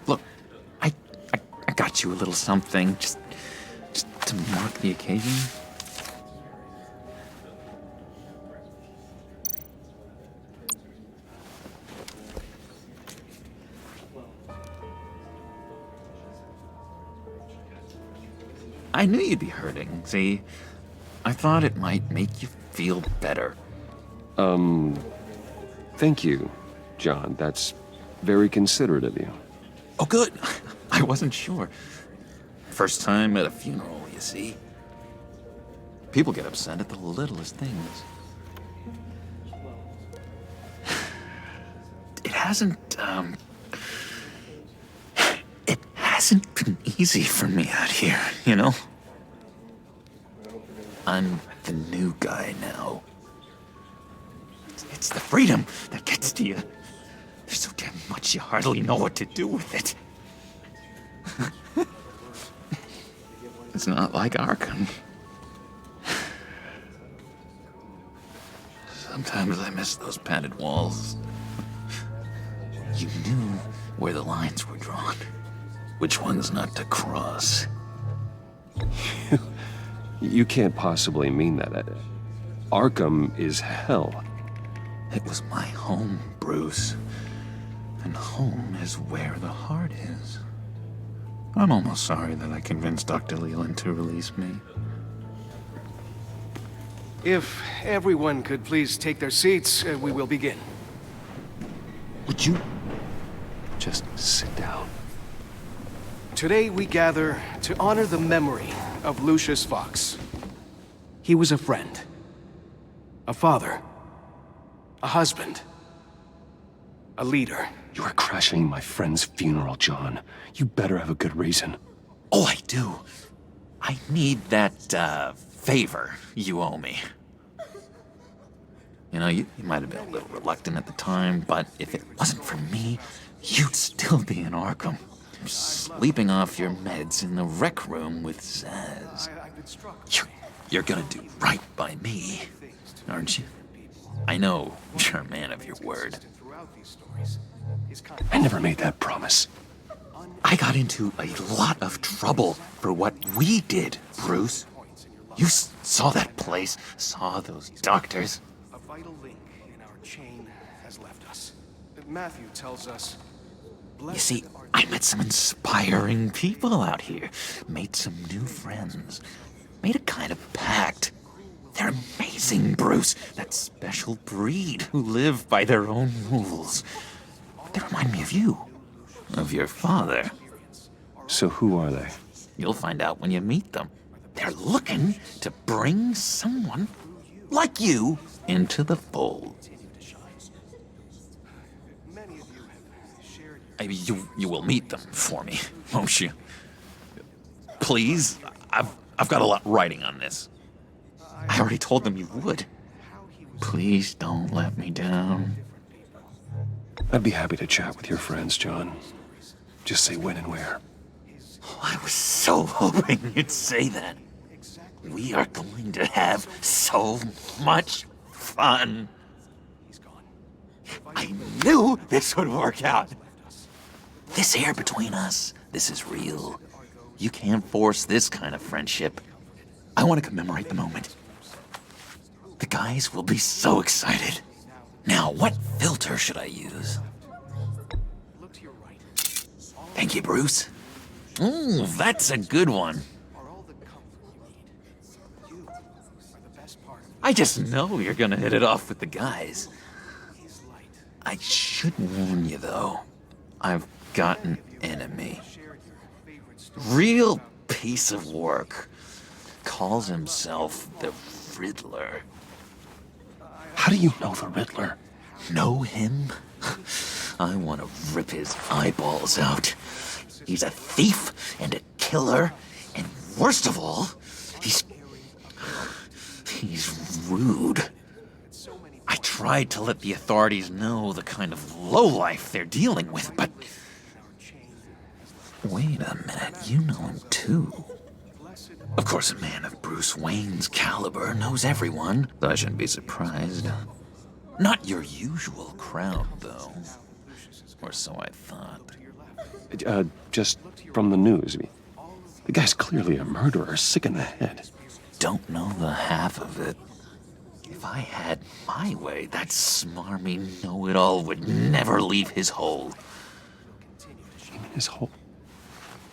Look, I got you a little something, just to mark the occasion. I knew you'd be hurting, see? I thought it might make you feel better. Thank you, John. That's very considerate of you. Oh, good. I wasn't sure. First time at a funeral, you see? People get upset at the littlest things. It hasn't been easy for me out here, you know? I'm the new guy now. It's the freedom that gets to you. There's so damn much you hardly know what to do with it. It's not like Arkham. Sometimes I miss those padded walls. You knew where the lines were drawn. Which ones not to cross. You can't possibly mean that. Arkham is hell. It was my home, Bruce. And home is where the heart is. I'm almost sorry that I convinced Dr. Leland to release me. If everyone could please take their seats, we will begin. Would you just sit down? Today we gather to honor the memory of Lucius Fox. He was a friend, a father, a husband, a leader. You are crashing my friend's funeral, John. You better have a good reason. Oh, I do. I need that, favor you owe me. You know, you might have been a little reluctant at the time, but if it wasn't for me, you'd still be in Arkham. Sleeping off your meds in the rec room with Zsasz. You're gonna do right by me, aren't you? I know you're a man of your word. I never made that promise. I got into a lot of trouble for what we did, Bruce. You saw that place, saw those doctors. A vital link in our chain has left us. Matthew tells us... You see, I met some inspiring people out here, made some new friends, made a kind of pact. They're amazing, Bruce, that special breed who live by their own rules. They remind me of you, of your father. So who are they? You'll find out when you meet them. They're looking to bring someone like you into the fold. You will meet them for me, won't you? Please, I've got a lot writing on this. I already told them you would. Please don't let me down. I'd be happy to chat with your friends, John. Just say when and where. Oh, I was so hoping you'd say that. We are going to have so much fun. I knew this would work out. This air between us, this is real. You can't force this kind of friendship. I want to commemorate the moment. The guys will be so excited. Now, what filter should I use? Thank you, Bruce. Ooh, that's a good one. I just know you're gonna hit it off with the guys. I should warn you, though. I've got an enemy. Real piece of work. Calls himself the Riddler. How do you know the Riddler? Know him? I want to rip his eyeballs out. He's a thief and a killer, and worst of all, he's rude. I tried to let the authorities know the kind of lowlife they're dealing with, but... Wait a minute, you know him too. Of course, a man of Bruce Wayne's caliber knows everyone, so I shouldn't be surprised. Not your usual crowd, though. Or so I thought. Just from the news. I mean, the guy's clearly a murderer, sick in the head. Don't know the half of it. If I had my way, that smarmy know-it-all would never leave his hole. His hole?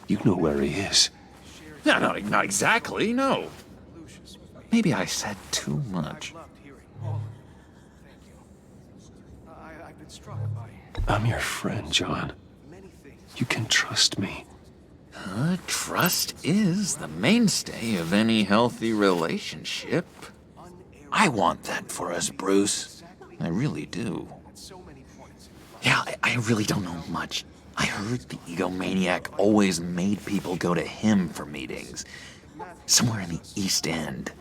You know where he is. No, not exactly, no. Maybe I said too much. I'm your friend, John. You can trust me. Trust is the mainstay of any healthy relationship. I want that for us, Bruce. I really do. Yeah, I really don't know much. I heard the egomaniac always made people go to him for meetings. Somewhere in the East End.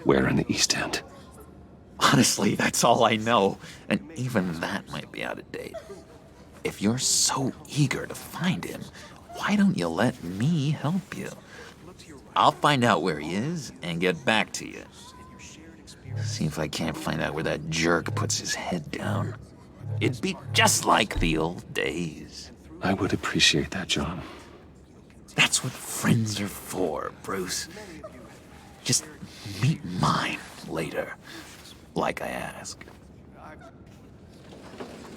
Where in the East End? Honestly, that's all I know. And even that might be out of date. If you're so eager to find him, why don't you let me help you? I'll find out where he is and get back to you. See if I can't find out where that jerk puts his head down. It'd be just like the old days. I would appreciate that, John. That's what friends are for, Bruce. Just meet mine later, like I asked.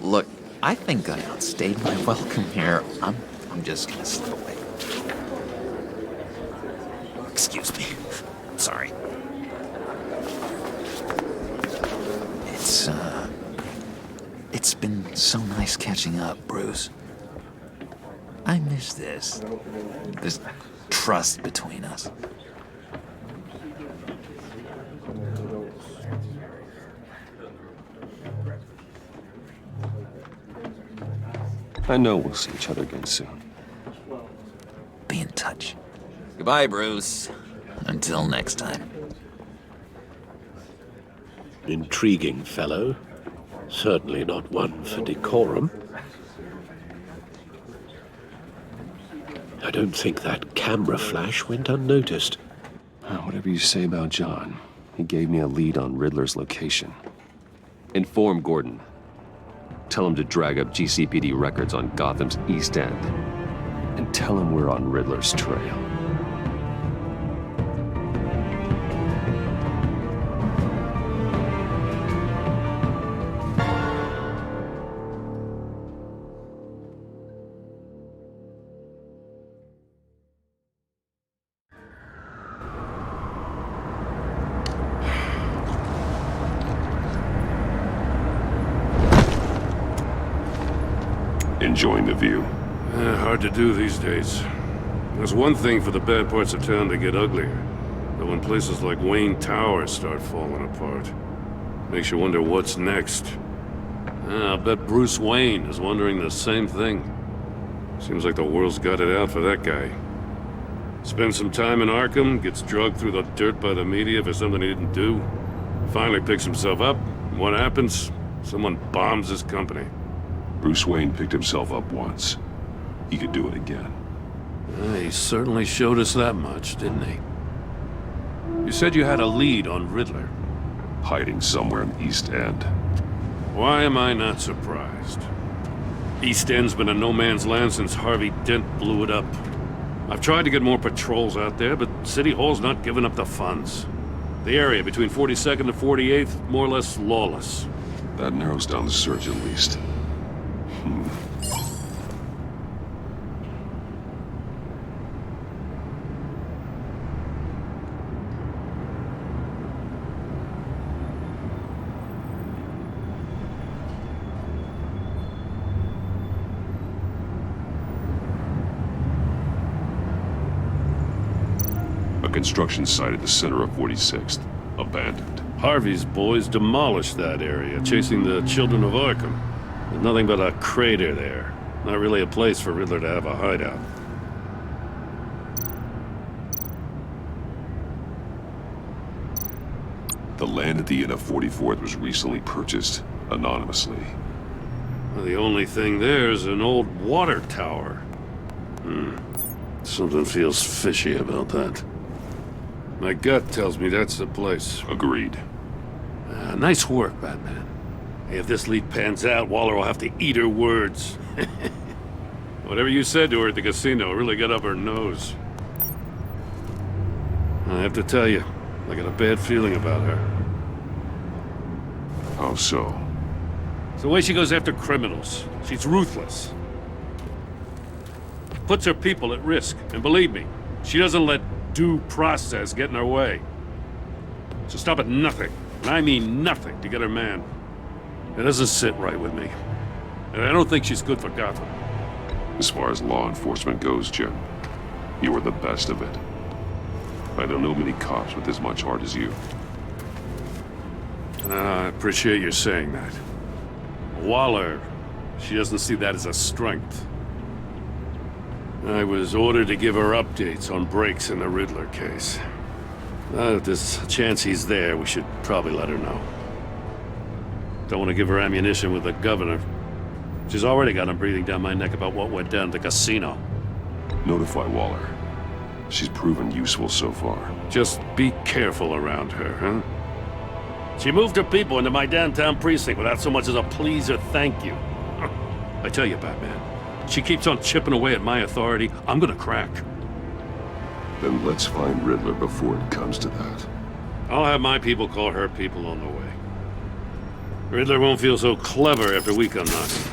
Look, I think I outstayed my welcome here. I'm just gonna slip away. Excuse me. Sorry. It's been so nice catching up, Bruce. I miss this trust between us. I know we'll see each other again soon. Be in touch. Goodbye, Bruce. Until next time. Intriguing fellow. Certainly not one for decorum. I don't think that camera flash went unnoticed. Whatever you say about John, he gave me a lead on Riddler's location. Inform Gordon. Tell him to drag up GCPD records on Gotham's East End. And tell him we're on Riddler's trail. Enjoying the view? Hard to do these days. There's one thing for the bad parts of town to get uglier. But when places like Wayne Tower start falling apart, makes you wonder what's next. I'll bet Bruce Wayne is wondering the same thing. Seems like the world's got it out for that guy. Spends some time in Arkham, gets drugged through the dirt by the media for something he didn't do. Finally picks himself up. What happens? Someone bombs his company. Bruce Wayne picked himself up once. He could do it again. He certainly showed us that much, didn't he? You said you had a lead on Riddler. Hiding somewhere in East End. Why am I not surprised? East End's been a no-man's land since Harvey Dent blew it up. I've tried to get more patrols out there, but City Hall's not giving up the funds. The area between 42nd and 48th, more or less lawless. That narrows down the search at least. A construction site at the center of 46th. Abandoned. Harvey's boys demolished that area, chasing the children of Arkham. There's nothing but a crater there. Not really a place for Riddler to have a hideout. The land at the end of 44th was recently purchased anonymously. Well, the only thing there is an old water tower. Something feels fishy about that. My gut tells me that's the place. Agreed. Nice work, Batman. Hey, if this lead pans out, Waller will have to eat her words. Whatever you said to her at the casino really got up her nose. I have to tell you, I got a bad feeling about her. How so? It's the way she goes after criminals. She's ruthless. Puts her people at risk. And believe me, she doesn't let due process get in her way. She'll stop at nothing, and I mean nothing, to get her man. It doesn't sit right with me. And I don't think she's good for Gotham. As far as law enforcement goes, Jim, you are the best of it. I don't know many cops with as much heart as you. I appreciate you saying that. Waller, she doesn't see that as a strength. I was ordered to give her updates on breaks in the Riddler case. If there's a chance he's there, we should probably let her know. Don't want to give her ammunition with the governor. She's already got him breathing down my neck about what went down at the casino. Notify Waller. She's proven useful so far. Just be careful around her, huh? She moved her people into my downtown precinct without so much as a please or thank you. I tell you, Batman, she keeps on chipping away at my authority, I'm gonna crack. Then let's find Riddler before it comes to that. I'll have my people call her people on the way. Riddler won't feel so clever after we come knocking.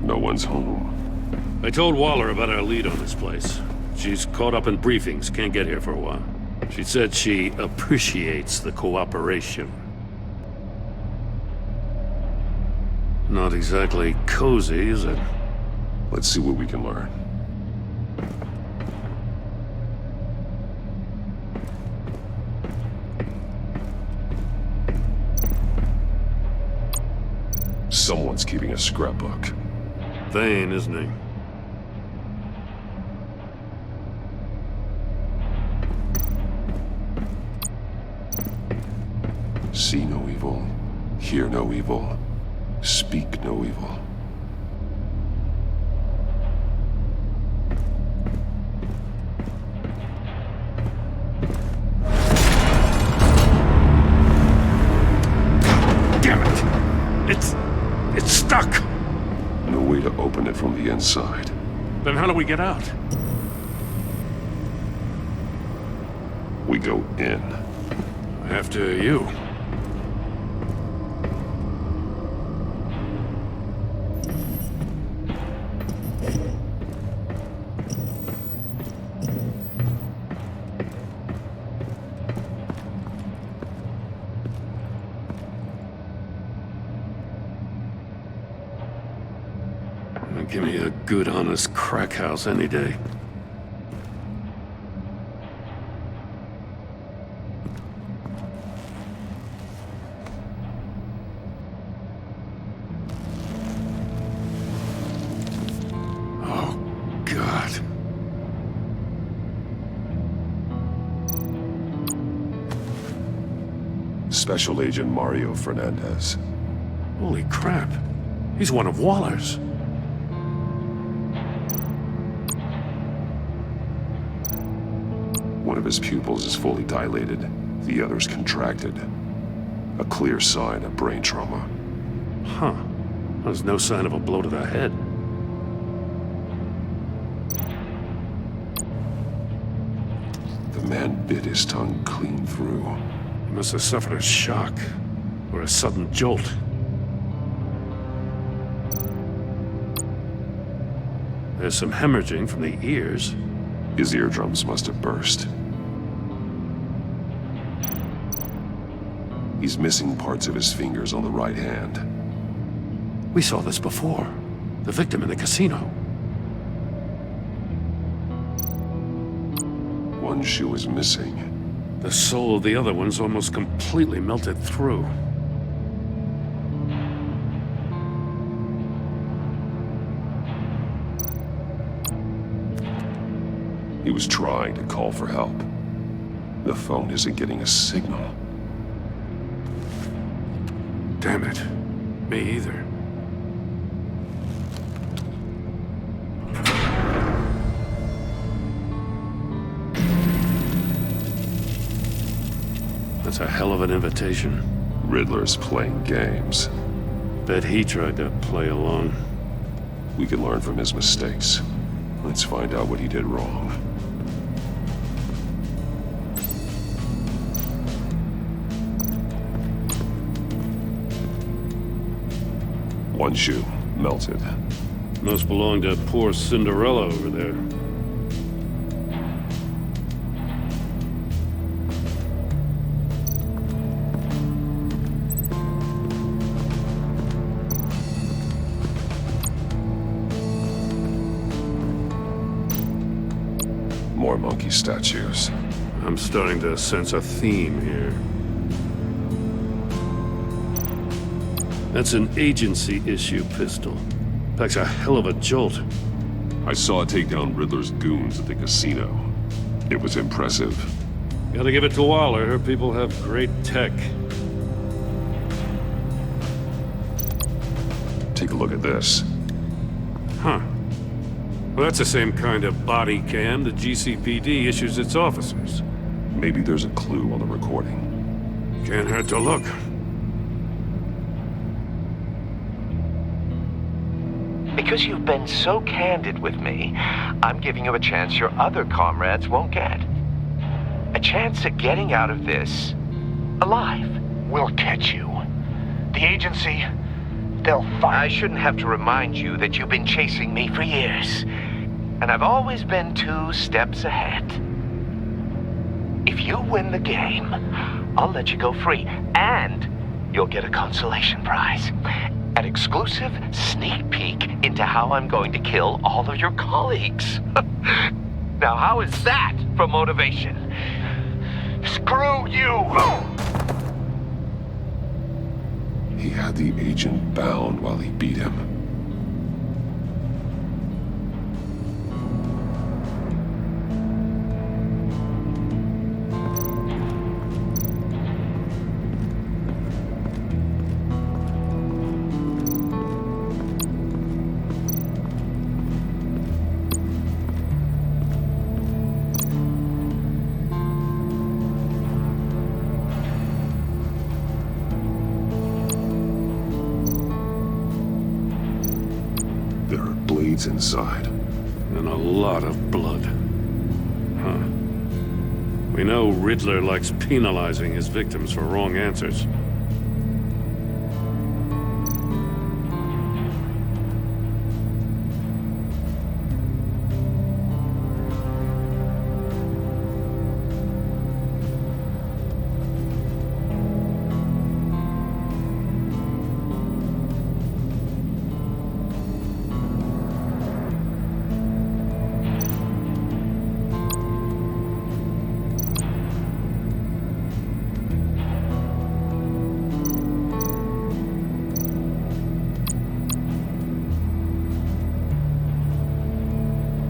No one's home. I told Waller about our lead on this place. She's caught up in briefings, can't get here for a while. She said she appreciates the cooperation. Not exactly cozy, is it? Let's see what we can learn. Someone's keeping a scrapbook. Thane, isn't he? See no evil, hear no evil, speak no evil. Damn it! It's stuck! No way to open it from the inside. Then how do we get out? We go in. After you. Give me a good, honest crack house any day. Oh, God. Special Agent Mario Fernandez. Holy crap. He's one of Waller's. One of his pupils is fully dilated, the other's contracted. A clear sign of brain trauma. Huh. There's no sign of a blow to the head. The man bit his tongue clean through. He must have suffered a shock, or a sudden jolt. There's some hemorrhaging from the ears. His eardrums must have burst. He's missing parts of his fingers on the right hand. We saw this before. The victim in the casino. One shoe is missing. The soul of the other one's almost completely melted through. He was trying to call for help. The phone isn't getting a signal. Damn it. Me either. That's a hell of an invitation. Riddler's playing games. Bet he tried to play along. We can learn from his mistakes. Let's find out what he did wrong. One shoe, melted. Must belong to poor Cinderella over there. More monkey statues. I'm starting to sense a theme here. That's an agency-issue pistol. Packs a hell of a jolt. I saw it take down Riddler's goons at the casino. It was impressive. Gotta give it to Waller. Her people have great tech. Take a look at this. Huh. Well, that's the same kind of body cam the GCPD issues its officers. Maybe there's a clue on the recording. Can't hurt to look. Because you've been so candid with me, I'm giving you a chance your other comrades won't get. A chance at getting out of this alive. We'll catch you. The agency, they'll find... I shouldn't have to remind you that you've been chasing me for years. And I've always been 2 steps ahead. If you win the game, I'll let you go free. And you'll get a consolation prize. An exclusive sneak peek into how I'm going to kill all of your colleagues. Now, how is that for motivation? Screw you! He had the agent bound while he beat him. Inside. And a lot of blood. Huh. We know Riddler likes penalizing his victims for wrong answers.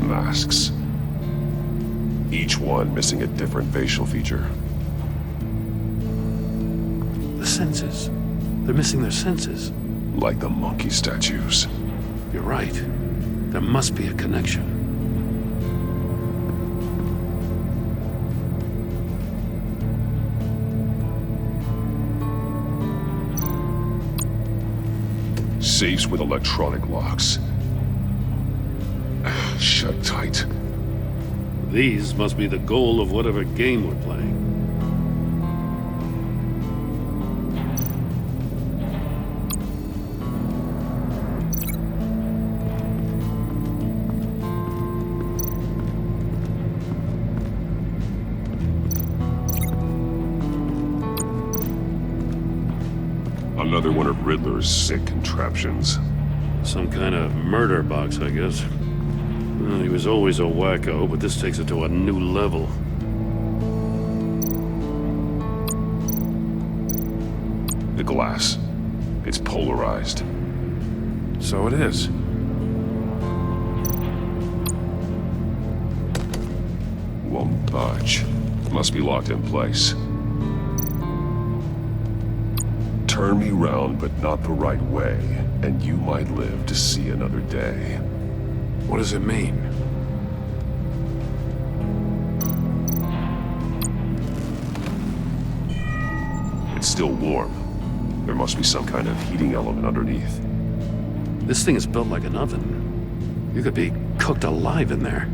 Masks. Each one missing a different facial feature. The senses. They're missing their senses. Like the monkey statues. You're right. There must be a connection. Safes with electronic locks. Shut tight. These must be the goal of whatever game we're playing. Another one of Riddler's sick contraptions. Some kind of murder box, I guess. Well, he was always a wacko, but this takes it to a new level. The glass. It's polarized. So it is. Won't budge. Must be locked in place. Turn me round, but not the right way, and you might live to see another day. What does it mean? It's still warm. There must be some kind of heating element underneath. This thing is built like an oven. You could be cooked alive in there.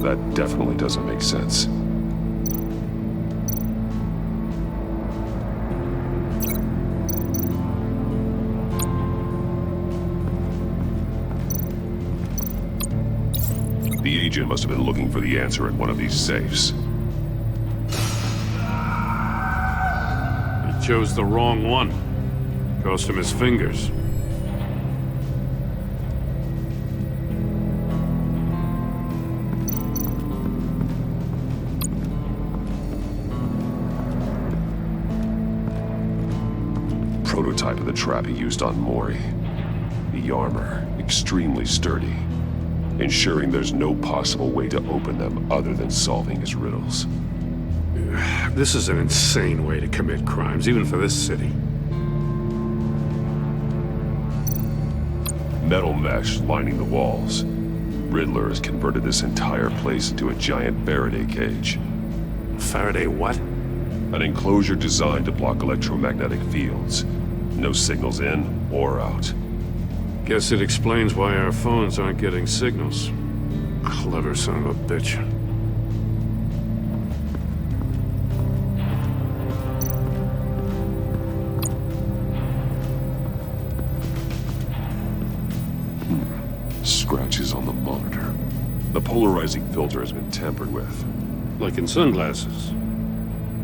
That definitely doesn't make sense. The agent must have been looking for the answer in one of these safes. He chose the wrong one. Cost him his fingers. Prototype of the trap he used on Mori. The armor, extremely sturdy, ensuring there's no possible way to open them other than solving his riddles. This is an insane way to commit crimes, even for this city. Metal mesh lining the walls. Riddler has converted this entire place into a giant Faraday cage. Faraday what? An enclosure designed to block electromagnetic fields. No signals in or out. Guess it explains why our phones aren't getting signals. Clever son of a bitch. Scratches on the monitor. The polarizing filter has been tampered with. Like in sunglasses.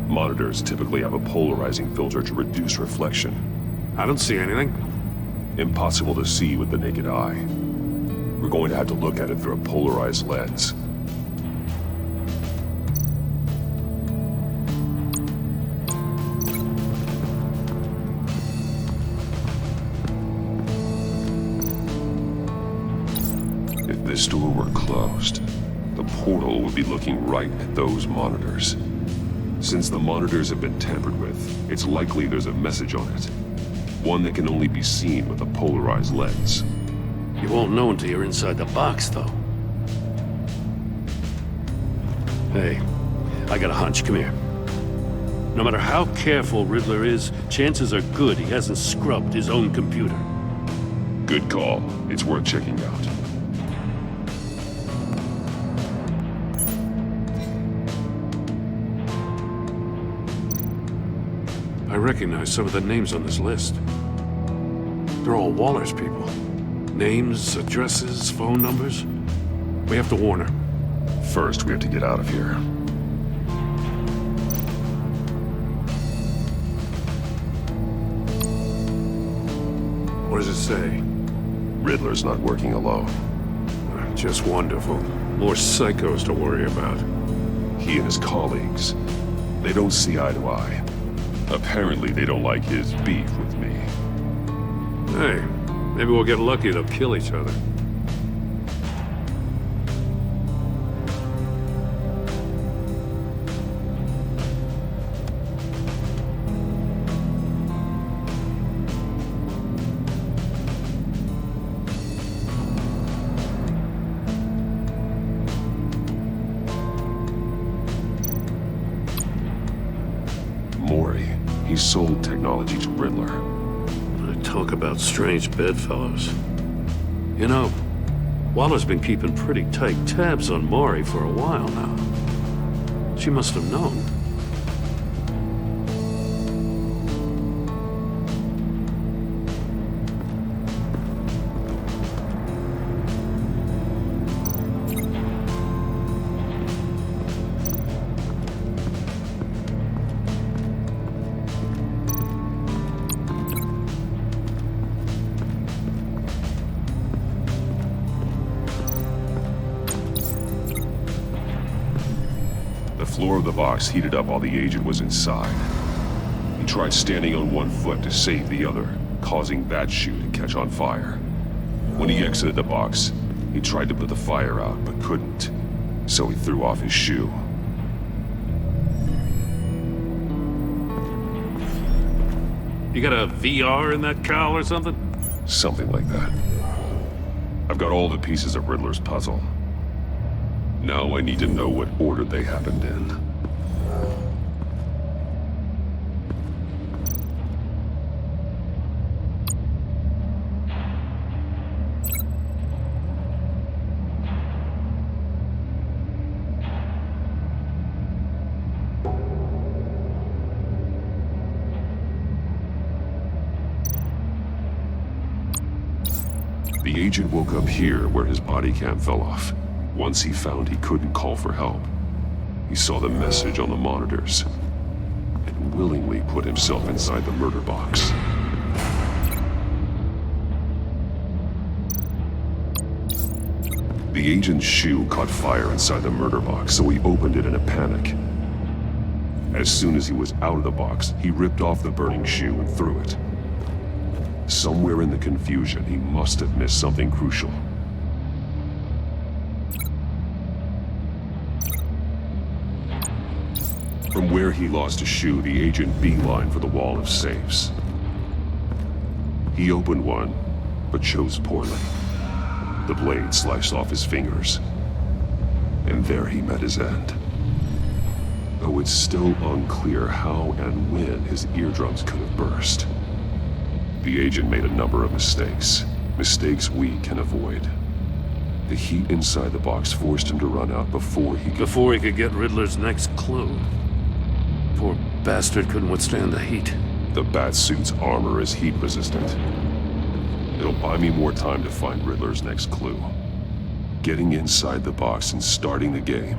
Monitors typically have a polarizing filter to reduce reflection. I don't see anything. Impossible to see with the naked eye. We're going to have to look at it through a polarized lens. If this door were closed, the portal would be looking right at those monitors. Since the monitors have been tampered with, it's likely there's a message on it. One that can only be seen with a polarized lens. You won't know until you're inside the box, though. Hey, I got a hunch. Come here. No matter how careful Riddler is, chances are good he hasn't scrubbed his own computer. Good call. It's worth checking out. I recognize some of the names on this list. They're all Waller's people. Names, addresses, phone numbers. We have to warn her. First, we have to get out of here. What does it say? Riddler's not working alone. Just wonderful. More psychos to worry about. He and his colleagues, they don't see eye to eye. Apparently, they don't like his beef with me. Hey, maybe we'll get lucky they'll kill each other. Mori, he sold technology to Riddler. Talk about strange bedfellows. You know, Waller's been keeping pretty tight tabs on Mori for a while now. She must have known. floor of the box heated up while the agent was inside. He tried standing on one foot to save the other, causing that shoe to catch on fire. When he exited the box, he tried to put the fire out, but couldn't, so he threw off his shoe. You got a VR in that cowl or something? Something like that. I've got all the pieces of Riddler's puzzle. Now I need to know what order they happened in. The agent woke up here where his body cam fell off. Once he found he couldn't call for help, he saw the message on the monitors and willingly put himself inside the murder box. The agent's shoe caught fire inside the murder box, so he opened it in a panic. As soon as he was out of the box, he ripped off the burning shoe and threw it. Somewhere in the confusion, he must have missed something crucial. From where he lost a shoe, the agent beelined for the wall of safes. He opened one, but chose poorly. The blade sliced off his fingers, and there he met his end. Though it's still unclear how and when his eardrums could have burst. The agent made a number of mistakes we can avoid. The heat inside the box forced him to run out before he could get Riddler's next clue. Poor bastard couldn't withstand the heat. The Batsuit's armor is heat resistant. It'll buy me more time to find Riddler's next clue. Getting inside the box and starting the game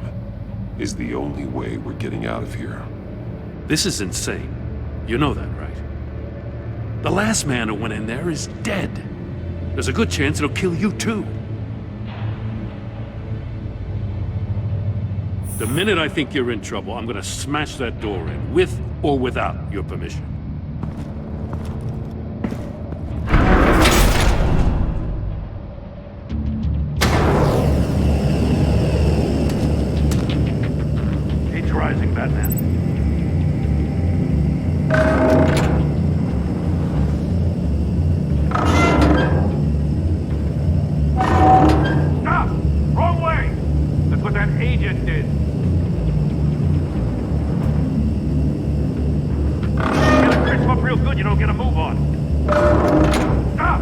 is the only way we're getting out of here. This is insane. You know that, right? The last man who went in there is dead. There's a good chance it'll kill you too. The minute I think you're in trouble, I'm gonna smash that door in, with or without your permission. Heat's rising, Batman. Stop! Wrong way! That's what that agent did. Get a crisp up real good, you don't get a move on. Stop!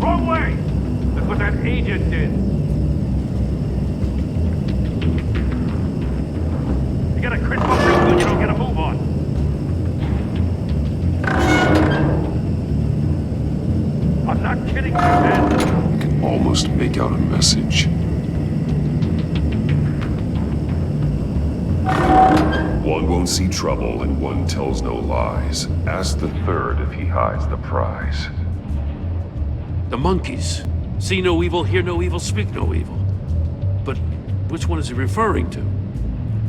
Wrong way! That's what that agent did. You get a crisp up real good, you don't get a move on. I'm not kidding you, man. I can almost make out a message. One won't see trouble and one tells no lies. Ask the third if he hides the prize. The monkeys. See no evil, hear no evil, speak no evil. But which one is he referring to?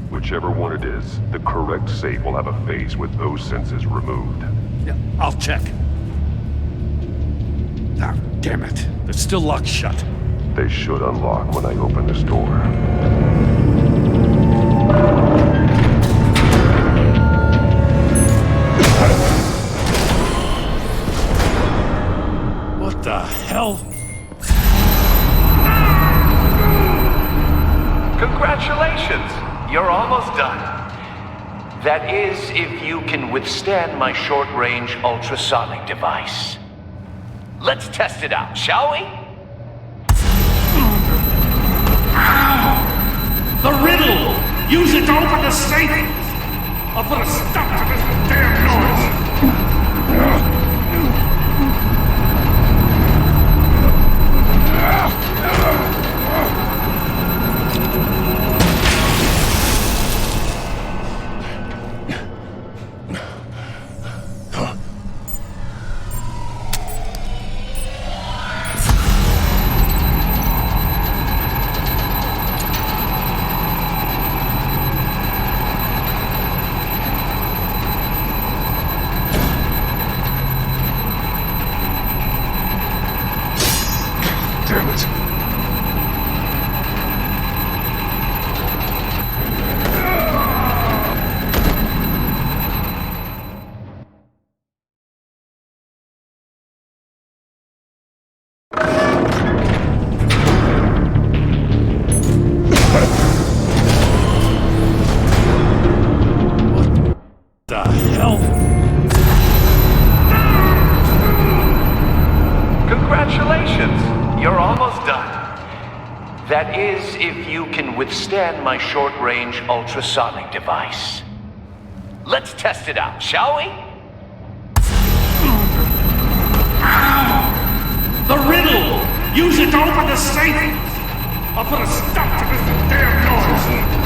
Whichever one it is, the correct safe will have a face with those senses removed. Yeah, I'll check. Ah, damn it. They're still locked shut. They should unlock when I open this door. What the hell? Congratulations! You're almost done. That is, if you can withstand my short-range ultrasonic device. Let's test it out, shall we? The riddle! Use it to open the safe! I'll put a stop to this damn noise! That is, if you can withstand my short-range ultrasonic device. Let's test it out, shall we? The riddle! Use it to open the safe! I'll put a stop to this damn noise!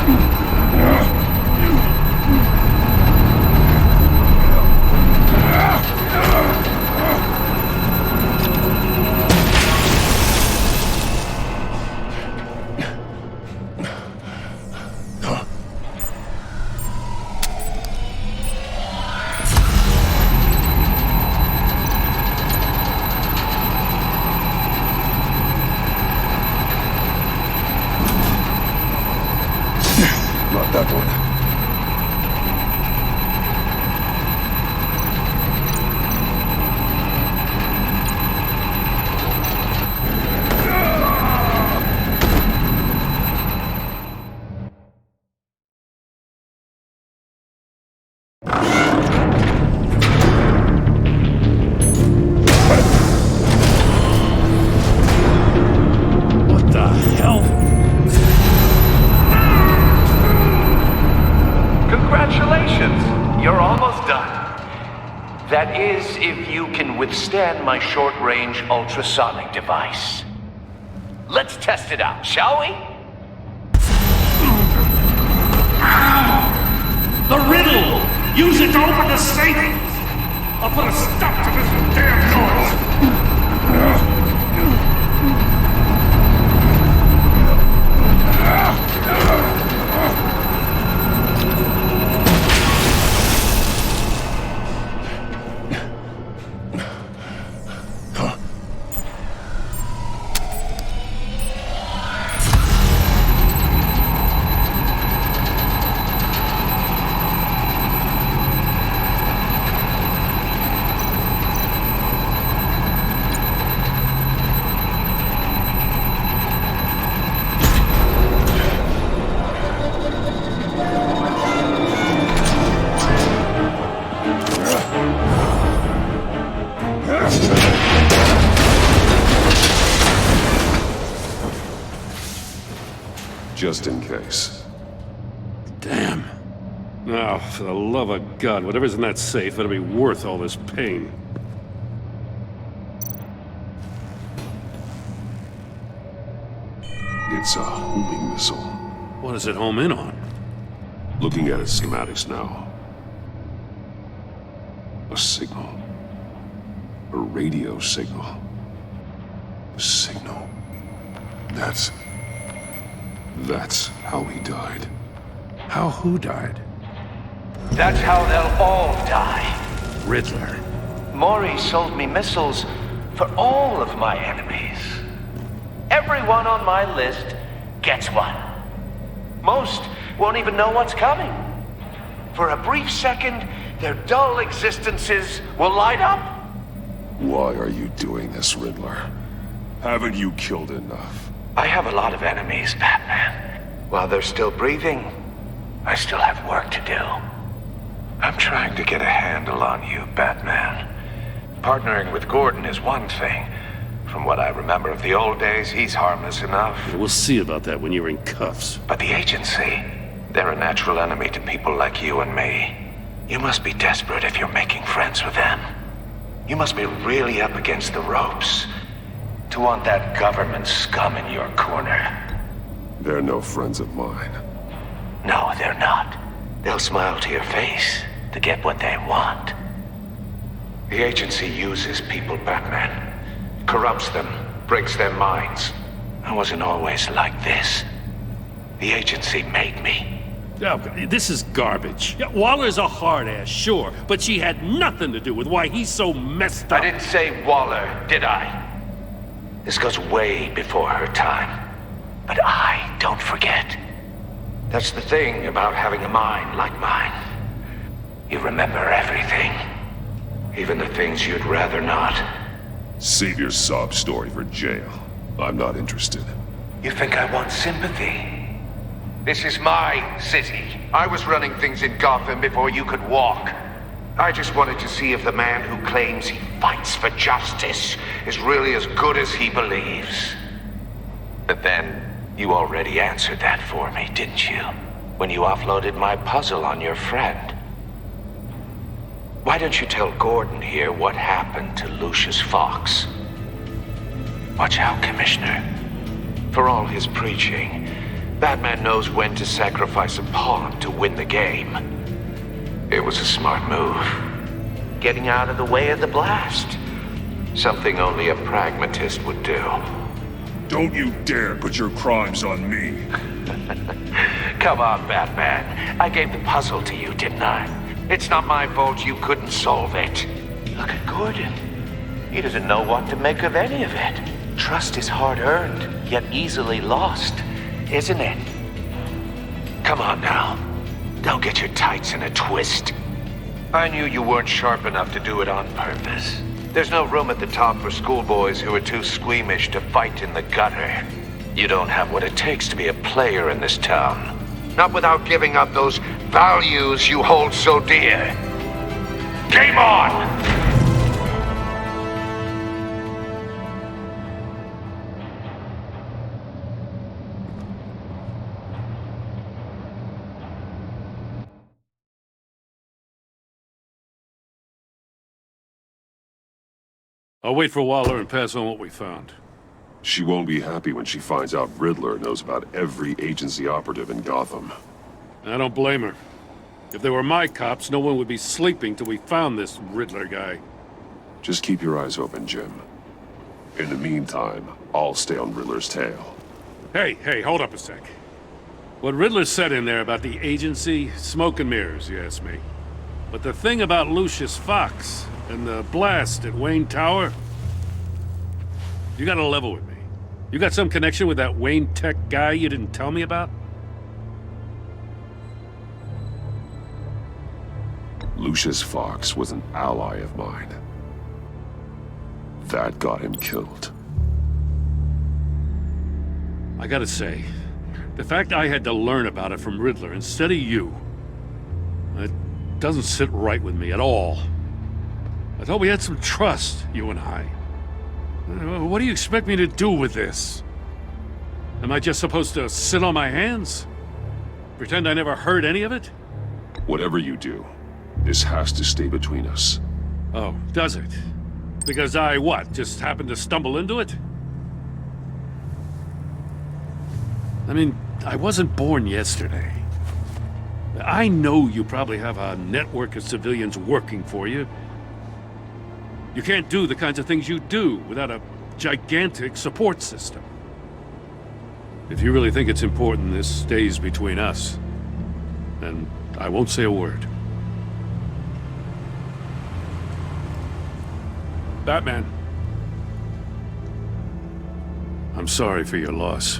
Not that one. What the hell? Congratulations! You're almost done. That is, if you can withstand my short-range ultrasonic device. Let's test it out, shall we? The riddle! Use it to open the safe! I'll put a stop to this damn noise! Just in case. Damn. Now, for the love of God, whatever's in that safe better be worth all this pain. It's a homing missile. What does it home in on? Looking at its schematics now. A signal. A radio signal. A signal. That's how he died. How who died? That's how they'll all die. Riddler. Maury sold me missiles for all of my enemies. Everyone on my list gets one. Most won't even know what's coming. For a brief second, their dull existences will light up. Why are you doing this, Riddler? Haven't you killed enough? I have a lot of enemies, Batman. While they're still breathing, I still have work to do. I'm trying to get a handle on you, Batman. Partnering with Gordon is one thing. From what I remember of the old days, he's harmless enough. We'll see about that when you're in cuffs. But the agency, they're a natural enemy to people like you and me. You must be desperate if you're making friends with them. You must be really up against the ropes to want that government scum in your corner. They're no friends of mine. No, they're not. They'll smile to your face to get what they want. The agency uses people, Batman. Corrupts them, breaks their minds. I wasn't always like this. The agency made me. Oh, this is garbage. Yeah, Waller's a hard ass, sure, but she had nothing to do with why he's so messed up. I didn't say Waller, did I? This goes way before her time. But I don't forget. That's the thing about having a mind like mine. You remember everything. Even the things you'd rather not. Save your sob story for jail. I'm not interested. You think I want sympathy? This is my city. I was running things in Gotham before you could walk. I just wanted to see if the man who claims he fights for justice is really as good as he believes. But then, You already answered that for me, didn't you? When you offloaded my puzzle on your friend. Why don't you tell Gordon here what happened to Lucius Fox? Watch out, Commissioner. For all his preaching, Batman knows when to sacrifice a pawn to win the game. It was a smart move. Getting out of the way of the blast. Something only a pragmatist would do. Don't you dare put your crimes on me. Come on, Batman. I gave the puzzle to you, didn't I? It's not my fault you couldn't solve it. Look at Gordon. He doesn't know what to make of any of it. Trust is hard-earned, yet easily lost, isn't it? Come on now. Don't get your tights in a twist. I knew you weren't sharp enough to do it on purpose. There's no room at the top for schoolboys who are too squeamish to fight in the gutter. You don't have what it takes to be a player in this town. Not without giving up those values you hold so dear. Game on! I'll wait for Waller and pass on what we found. She won't be happy when she finds out Riddler knows about every agency operative in Gotham. I don't blame her. If they were my cops, no one would be sleeping till we found this Riddler guy. Just keep your eyes open, Jim. In the meantime, I'll stay on Riddler's tail. Hey, hold up a sec. What Riddler said in there about the agency, smoke and mirrors, you ask me. But the thing about Lucius Fox and the blast at Wayne Tower, you gotta level with me. You got some connection with that Wayne Tech guy you didn't tell me about? Lucius Fox was an ally of mine. That got him killed. I gotta say, the fact I had to learn about it from Riddler instead of you, it doesn't sit right with me at all. I thought we had some trust, you and I. What do you expect me to do with this? Am I just supposed to sit on my hands? Pretend I never heard any of it? Whatever you do, this has to stay between us. Oh, does it? Because I, what, just happened to stumble into it? I mean, I wasn't born yesterday. I know you probably have a network of civilians working for you. You can't do the kinds of things you do without a gigantic support system. If you really think it's important this stays between us, then I won't say a word. Batman. I'm sorry for your loss.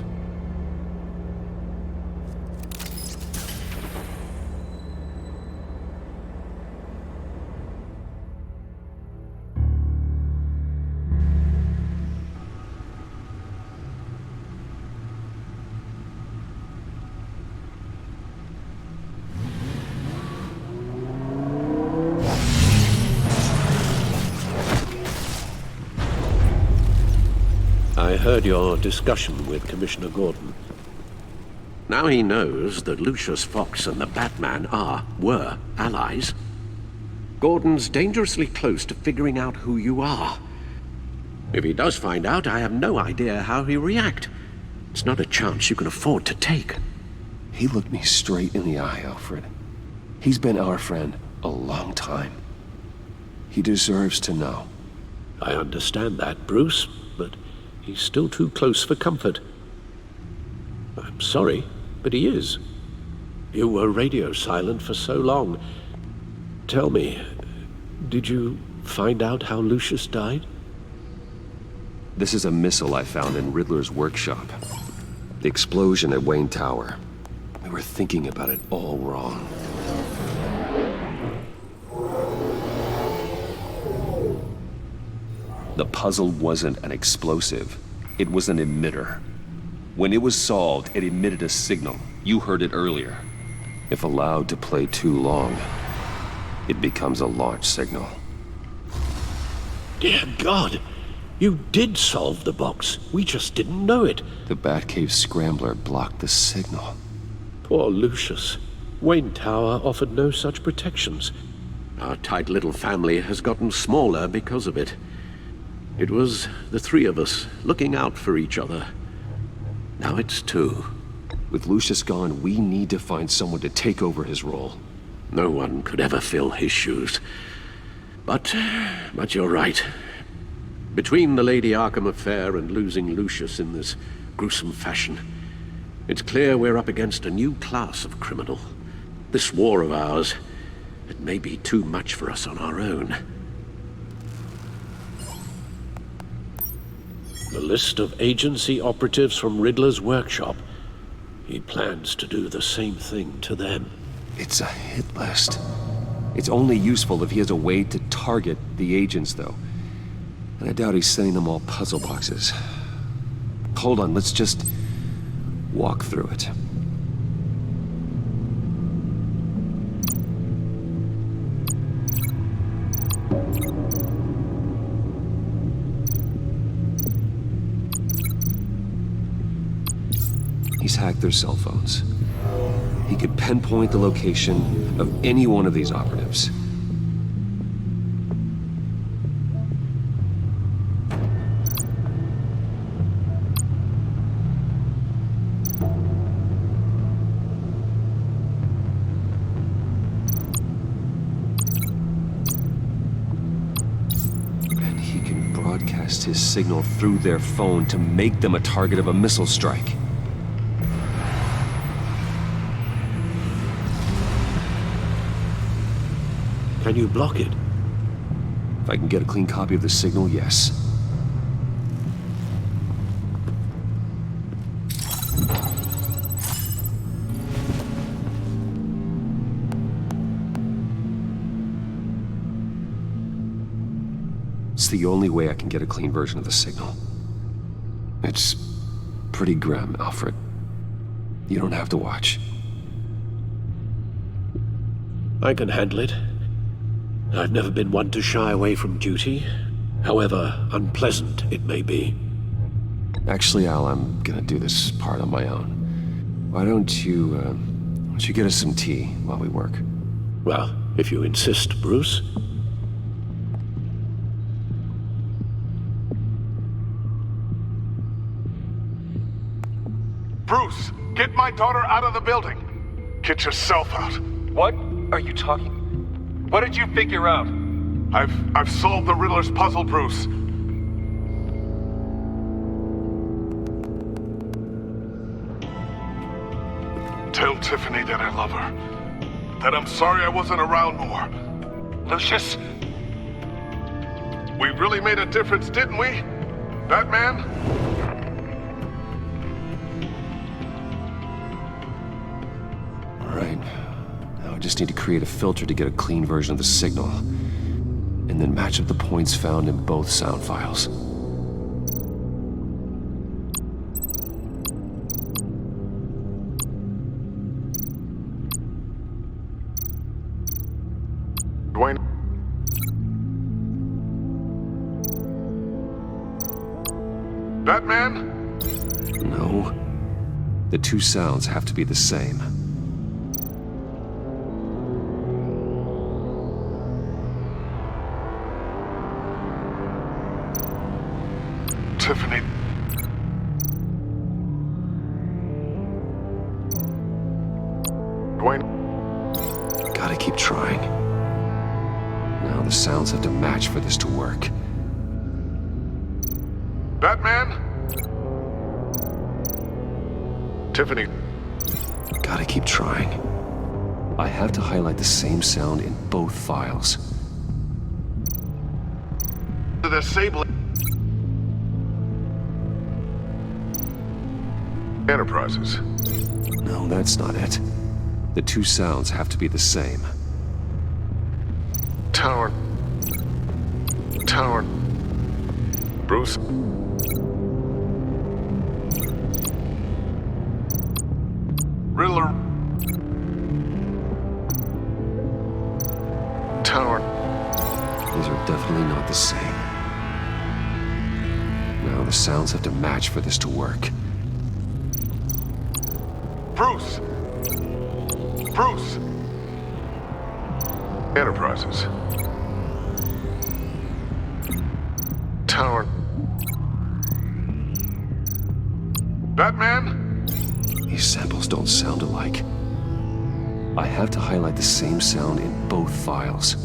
I heard your discussion with Commissioner Gordon. Now he knows that Lucius Fox and the Batman were allies. Gordon's dangerously close to figuring out who you are. If he does find out, I have no idea how he'll react. It's not a chance you can afford to take. He looked me straight in the eye, Alfred. He's been our friend a long time. He deserves to know. I understand that, Bruce, but he's still too close for comfort. I'm sorry, but he is. You were radio silent for so long. Tell me, did you find out how Lucius died? This is a missile I found in Riddler's workshop. The explosion at Wayne Tower. We were thinking about it all wrong. The puzzle wasn't an explosive. It was an emitter. When it was solved, it emitted a signal. You heard it earlier. If allowed to play too long, it becomes a launch signal. Dear God! You did solve the box. We just didn't know it. The Batcave Scrambler blocked the signal. Poor Lucius. Wayne Tower offered no such protections. Our tight little family has gotten smaller because of it. It was the three of us looking out for each other. Now it's two. With Lucius gone, we need to find someone to take over his role. No one could ever fill his shoes. But you're right. Between the Lady Arkham affair and losing Lucius in this gruesome fashion, it's clear we're up against a new class of criminal. This war of ours, it may be too much for us on our own. The list of agency operatives from Riddler's workshop. He plans to do the same thing to them. It's a hit list. It's only useful if he has a way to target the agents, though. And I doubt he's sending them all puzzle boxes. Hold on, let's just walk through it. He's hacked their cell phones. He could pinpoint the location of any one of these operatives. And he can broadcast his signal through their phone to make them a target of a missile strike. Can you block it? If I can get a clean copy of the signal, yes. It's the only way I can get a clean version of the signal. It's pretty grim, Alfred. You don't have to watch. I can handle it. I've never been one to shy away from duty, however unpleasant it may be. Actually, Al, I'm gonna do this part on my own. Why don't you get us some tea while we work? Well, if you insist, Bruce. Bruce, get my daughter out of the building. Get yourself out. What are you talking? What did you figure out? I've solved the Riddler's puzzle, Bruce. Tell Tiffany that I love her. That I'm sorry I wasn't around more. Lucius? We really made a difference, didn't we? Batman? All right. Now I just need to create a filter to get a clean version of the signal. And then match up the points found in both sound files. Dwayne? Batman? No. The two sounds have to be the same. Tiffany. Dwayne. Gotta keep trying. Now the sounds have to match for this to work. Batman? Tiffany. Gotta keep trying. I have to highlight the same sound in both files. The disabling Enterprises. No, that's not it. The two sounds have to be the same. Tower. Bruce. Riddler. Tower. These are definitely not the same. sounds have to match for this to work. Bruce! Bruce! Enterprises. Tower. Batman? These samples don't sound alike. I have to highlight the same sound in both files.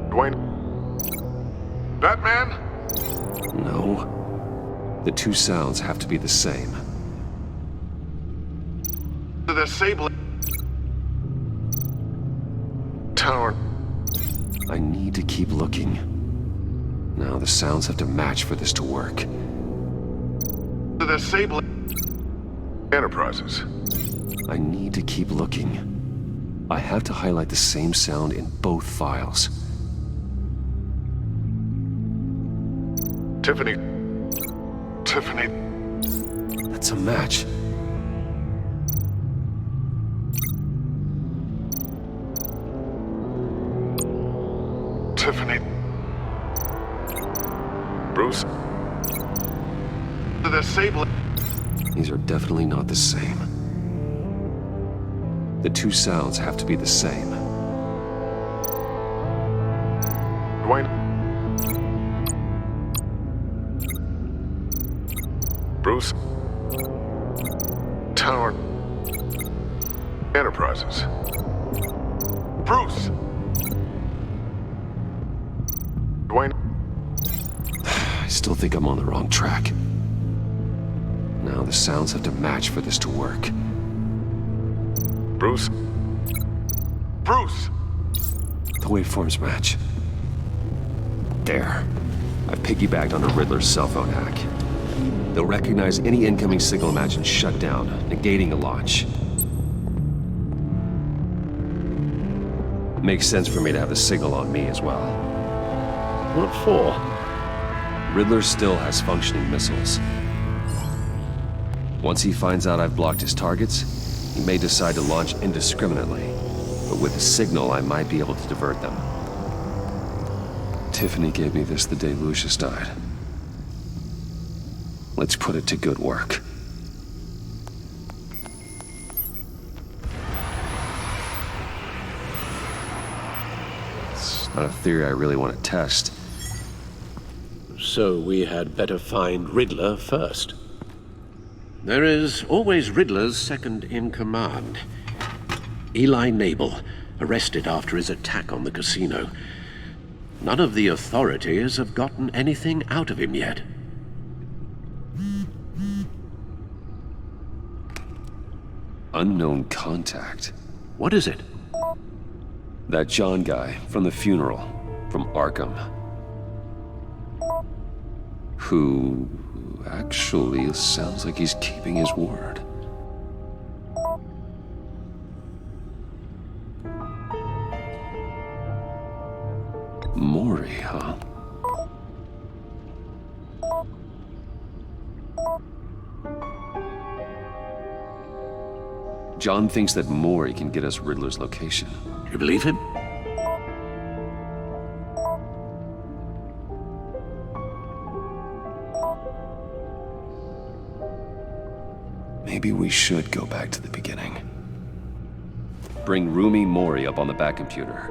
Dwayne? Batman? No. The two sounds have to be the same. The Sable Tower. I need to keep looking. Now the sounds have to match for this to work. The Sable Enterprises. I need to keep looking. I have to highlight the same sound in both files. Tiffany. That's a match. Tiffany. Bruce. The Sable. These are definitely not the same. The two sounds have to be the same. Dwayne. Bruce. Tower. Enterprises. Bruce. Dwayne. I still think I'm on the wrong track. Now the sounds have to match for this to work. Bruce. Bruce. The waveforms match. There. I've piggybacked onto Riddler's cell phone hack. They'll recognize any incoming signal match and shut down, negating a launch. Makes sense for me to have the signal on me as well. What for? Riddler still has functioning missiles. Once he finds out I've blocked his targets, he may decide to launch indiscriminately. But with the signal, I might be able to divert them. Tiffany gave me this the day Lucius died. Let's put it to good work. It's not a theory I really want to test. So we had better find Riddler first. There is always Riddler's second in command. Eli Nabel, arrested after his attack on the casino. None of the authorities have gotten anything out of him yet. Unknown contact. What is it? That John guy from the funeral, from Arkham. Who actually sounds like he's keeping his word. Mori, huh? John thinks that Mori can get us Riddler's location. You believe him? Maybe we should go back to the beginning. Bring Rumi Mori up on the back computer.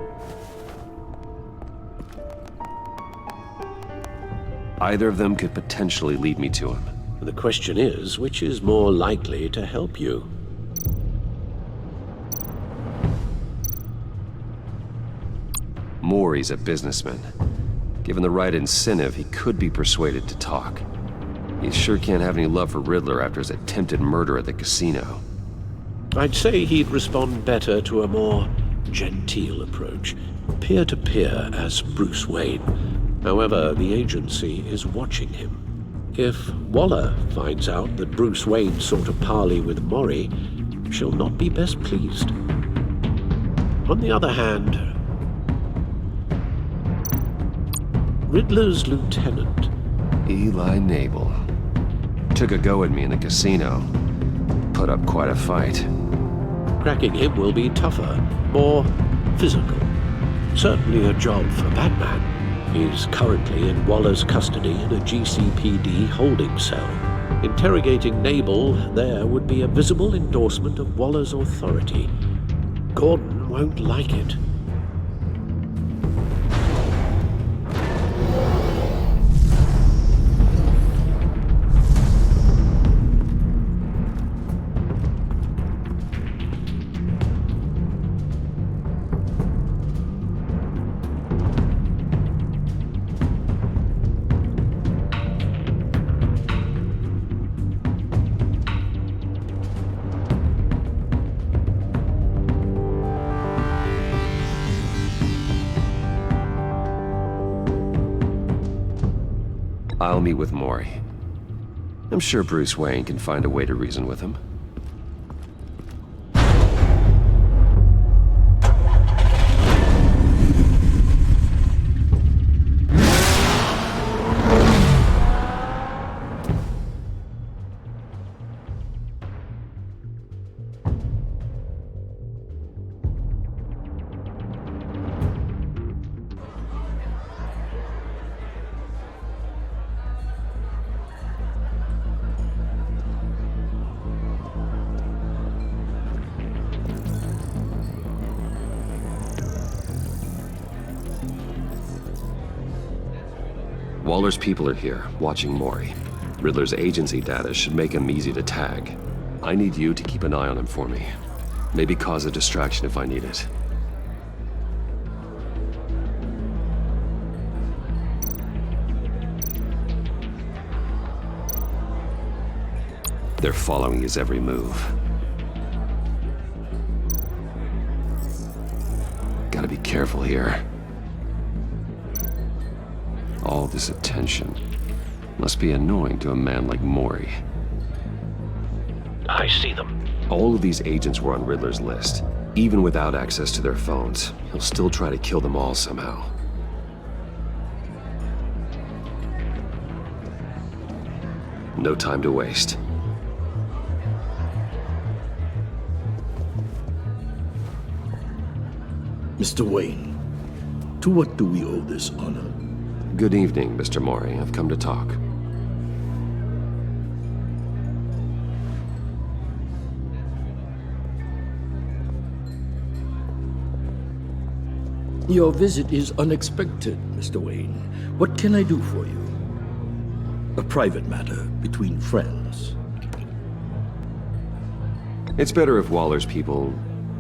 Either of them could potentially lead me to him. The question is, which is more likely to help you? Mori's a businessman. Given the right incentive, he could be persuaded to talk. He sure can't have any love for Riddler after his attempted murder at the casino. I'd say he'd respond better to a more genteel approach, peer-to-peer as Bruce Wayne. However, the agency is watching him. If Waller finds out that Bruce Wayne sought a parley with Mori, she'll not be best pleased. On the other hand, Riddler's lieutenant, Eli Nabel, took a go at me in the casino. Put up quite a fight. Cracking him will be tougher, more physical. Certainly a job for Batman. He's currently in Waller's custody in a GCPD holding cell. Interrogating Nabel there would be a visible endorsement of Waller's authority. Gordon won't like it. I'll meet with Maury. I'm sure Bruce Wayne can find a way to reason with him. Waller's people are here, watching Maury. Riddler's agency data should make him easy to tag. I need you to keep an eye on him for me. Maybe cause a distraction if I need it. They're following his every move. Gotta be careful here. All this attention must be annoying to a man like Maury. I see them. All of these agents were on Riddler's list. Even without access to their phones, he'll still try to kill them all somehow. No time to waste. Mr. Wayne, to what do we owe this honor? Good evening, Mr. Maury. I've come to talk. Your visit is unexpected, Mr. Wayne. What can I do for you? A private matter between friends. It's better if Waller's people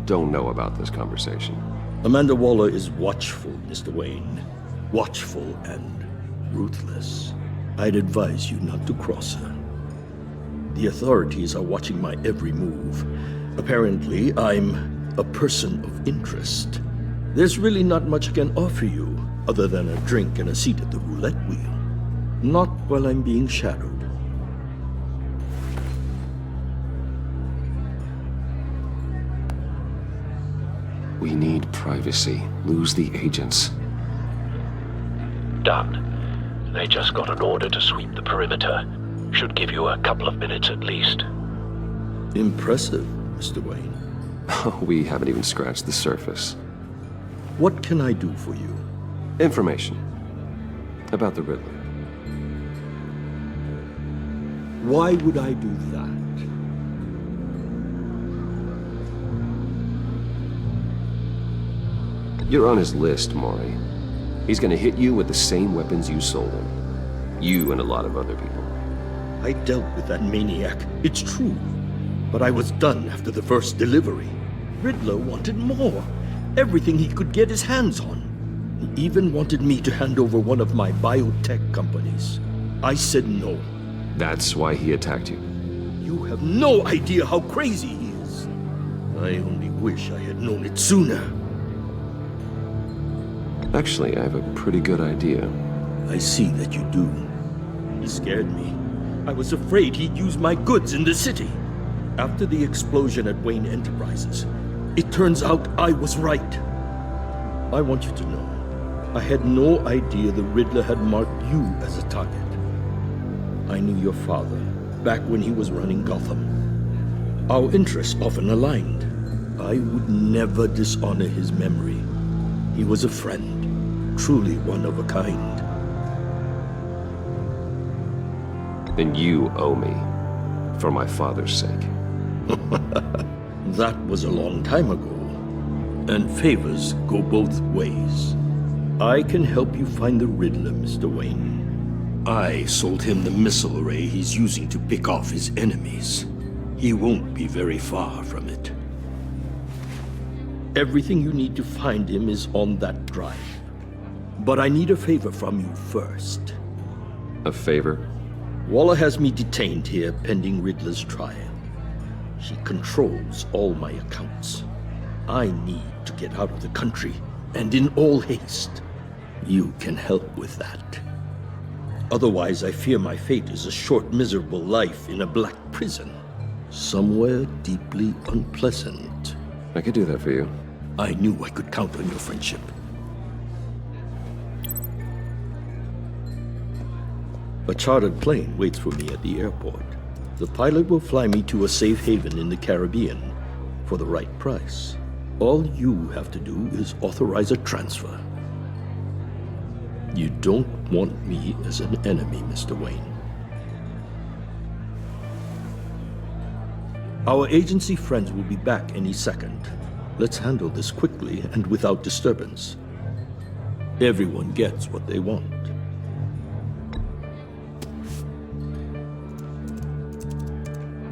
don't know about this conversation. Amanda Waller is watchful, Mr. Wayne. Watchful and ruthless. I'd advise you not to cross her. The authorities are watching my every move. Apparently, I'm a person of interest. There's really not much I can offer you, other than a drink and a seat at the roulette wheel. Not while I'm being shadowed. We need privacy. Lose the agents. Done. They just got an order to sweep the perimeter. Should give you a couple of minutes at least. Impressive, Mr. Wayne. We haven't even scratched the surface. What can I do for you? Information. About the Riddler. Why would I do that? You're on his list, Maury. He's gonna hit you with the same weapons you sold him. You and a lot of other people. I dealt with that maniac, it's true. But I was done after the first delivery. Riddler wanted more. Everything he could get his hands on. He even wanted me to hand over one of my biotech companies. I said no. That's why he attacked you. You have no idea how crazy he is. I only wish I had known it sooner. Actually, I have a pretty good idea. I see that you do. He scared me. I was afraid he'd use my goods in the city. After the explosion at Wayne Enterprises, it turns out I was right. I want you to know, I had no idea the Riddler had marked you as a target. I knew your father back when he was running Gotham. Our interests often aligned. I would never dishonor his memory. He was a friend. truly one of a kind. Then you owe me, for my father's sake. That was a long time ago, and favors go both ways. I can help you find the Riddler, Mr. Wayne. I sold him the missile array he's using to pick off his enemies. He won't be very far from it. Everything you need to find him is on that drive. But I need a favor from you first. A favor? Waller has me detained here pending Riddler's trial. She controls all my accounts. I need to get out of the country, and in all haste. You can help with that. Otherwise, I fear my fate is a short, miserable life in a black prison. Somewhere deeply unpleasant. I could do that for you. I knew I could count on your friendship. A chartered plane waits for me at the airport. The pilot will fly me to a safe haven in the Caribbean for the right price. All you have to do is authorize a transfer. You don't want me as an enemy, Mr. Wayne. Our agency friends will be back any second. Let's handle this quickly and without disturbance. Everyone gets what they want.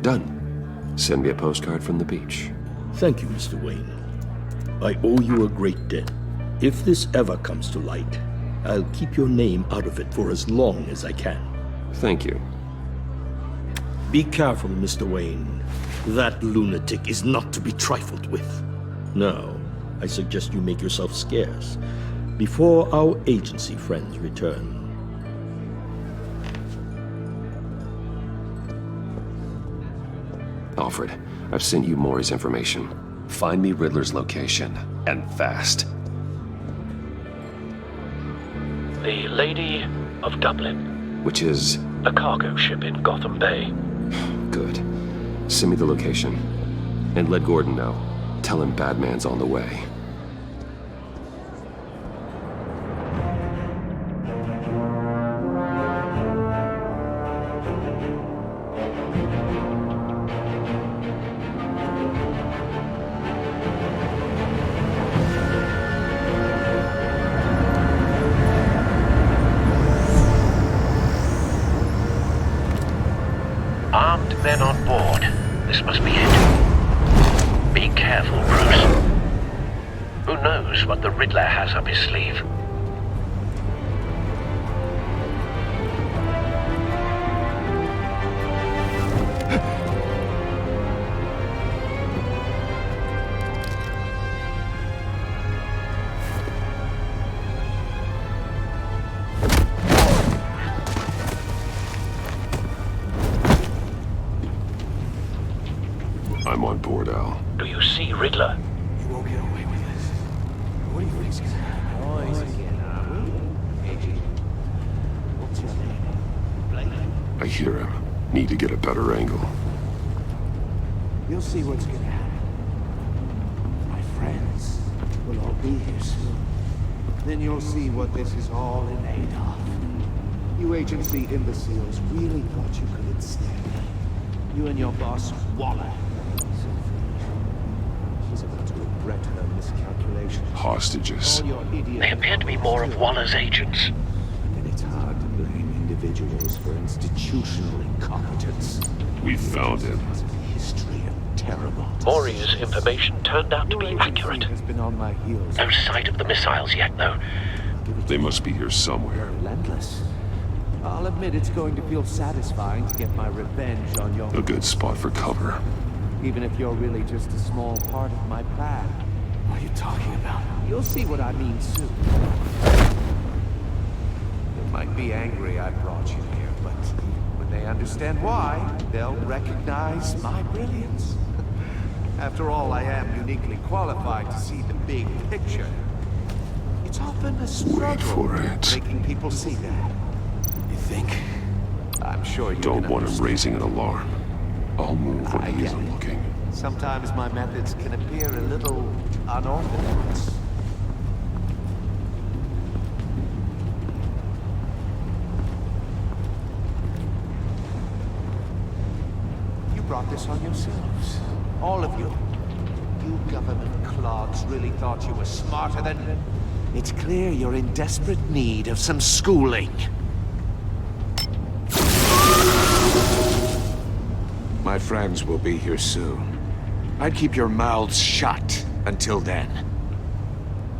Done. Send me a postcard from the beach. Thank you, Mr. Wayne. I owe you a great debt. If this ever comes to light, I'll keep your name out of it for as long as I can. Thank you. Be careful, Mr. Wayne. That lunatic is not to be trifled with. Now, I suggest you make yourself scarce before our agency friends return. Alfred, I've sent you Maury's information. Find me Riddler's location, and fast. The Lady of Dublin. Which is? A cargo ship in Gotham Bay. Good. Send me the location. And let Gordon know. Tell him Batman's on the way. Armed men on board. This must be it. Be careful, Bruce. Who knows what the Riddler has up his sleeve? I'm on board, Al. Do you see Riddler? You won't get away with this. What do you think's gonna happen? What's your name? I hear him. Need to get a better angle. You'll see what's gonna happen. My friends will all be here soon. Then you'll see what this is all in aid of. You agency imbeciles really thought you could ensnare me. You and your boss, Waller. She's about to regret her miscalculation. Hostages. They appear to be more of Waller's agents. And it's hard to blame individuals for institutional incompetence. We found him. History of terrible. Maury's information turned out to be accurate. Has been on my heels. No sight of the missiles yet, though. They must be here somewhere. Relentless. I'll admit it's going to feel satisfying to get my revenge on your... A good spot for cover. Even if you're really just a small part of my plan. What are you talking about? You'll see what I mean soon. They might be angry I brought you here, but when they understand why, they'll recognize my brilliance. After all, I am uniquely qualified to see the big picture. It's often a struggle making people see that. You think? I'm sure you Don't want him raising an alarm. I'll move when he isn't looking. Sometimes my methods can appear a little unorthodox. brought this on yourselves. All of you. You government clogs really thought you were smarter than... It's clear you're in desperate need of some schooling. My friends will be here soon. I'd keep your mouths shut until then.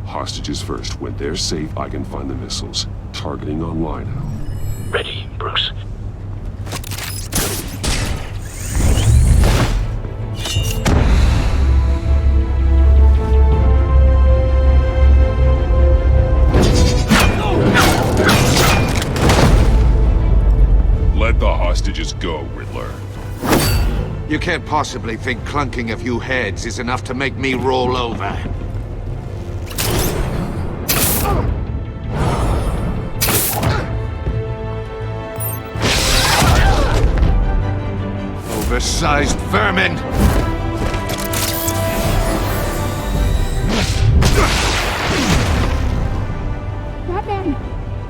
Hostages first. When they're safe, I can find the missiles. Targeting on Lino. Ready, Bruce. Let the hostages go, Riddler. You can't possibly think clunking a few heads is enough to make me roll over. Oversized vermin! Batman!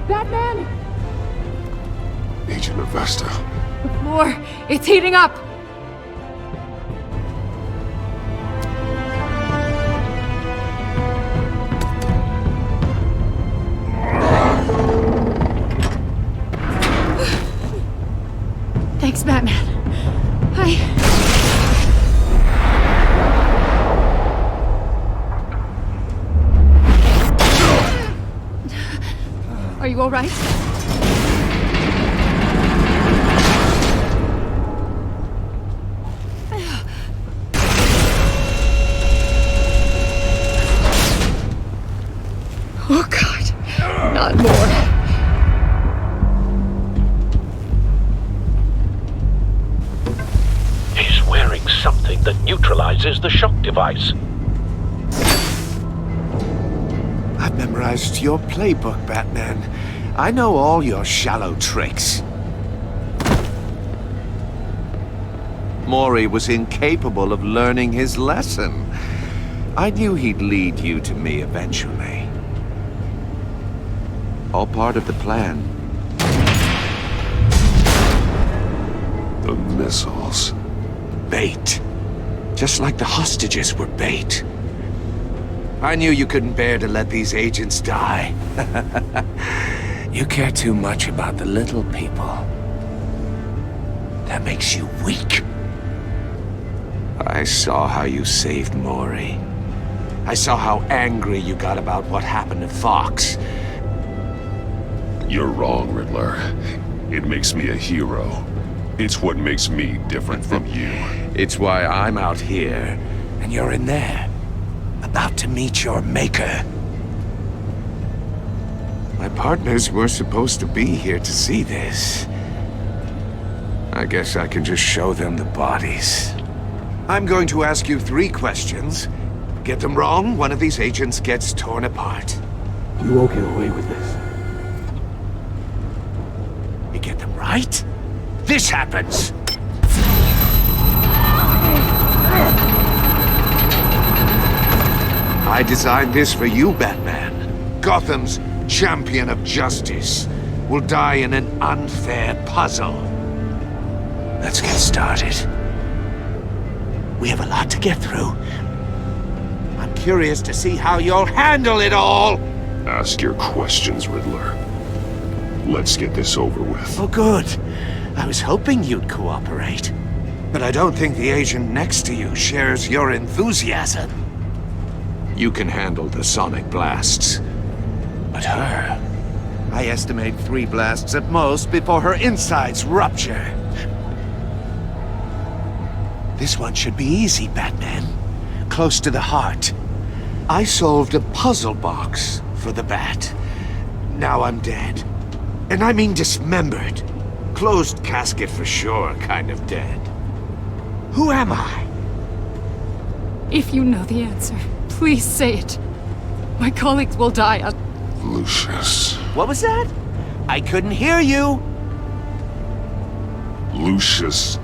Batman! Agent Avesta. The floor, it's heating up! Thanks, Batman. Are you all right? Oh, God. Not more. He's wearing something that neutralizes the shock device. I've memorized your playbook, Batman. I know all your shallow tricks. Mori was incapable of learning his lesson. I knew he'd lead you to me eventually. All part of the plan. The missiles. Bait. Just like the hostages were bait. I knew you couldn't bear to let these agents die. You care too much about the little people. That makes you weak. I saw how you saved Mori. I saw how angry you got about what happened to Fox. You're wrong, Riddler. It makes me a hero. It's what makes me different from you. It's why I'm out here, and you're in there. About to meet your maker. My partners were supposed to be here to see this. I guess I can just show them the bodies. I'm going to ask you 3 questions. Get them wrong, one of these agents gets torn apart. You won't get away with this. You get them right, this happens! I designed this for you, Batman. Gotham's champion of justice will die in an unfair puzzle. Let's get started. We have a lot to get through. I'm curious to see how you'll handle it all! Ask your questions, Riddler. Let's get this over with. Oh, good. I was hoping you'd cooperate. But I don't think the agent next to you shares your enthusiasm. You can handle the sonic blasts. But her... I estimate 3 blasts at most before her insides rupture. This one should be easy, Batman. Close to the heart. I solved a puzzle box for the Bat. Now I'm dead. And I mean dismembered. Closed casket for sure, kind of dead. Who am I? If you know the answer, please say it. My colleagues will die. Lucius. What was that? I couldn't hear you. Lucius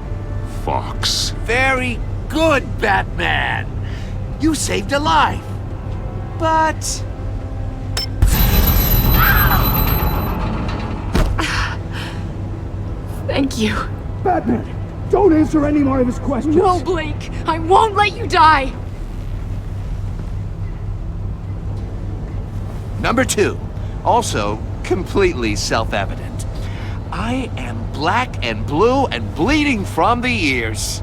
Fox. Very good, Batman. You saved a life. But... Thank you. Batman, Don't answer any more of his questions. No, Blake. I won't let you die. Number 2, also completely self-evident. I am black and blue and bleeding from the ears.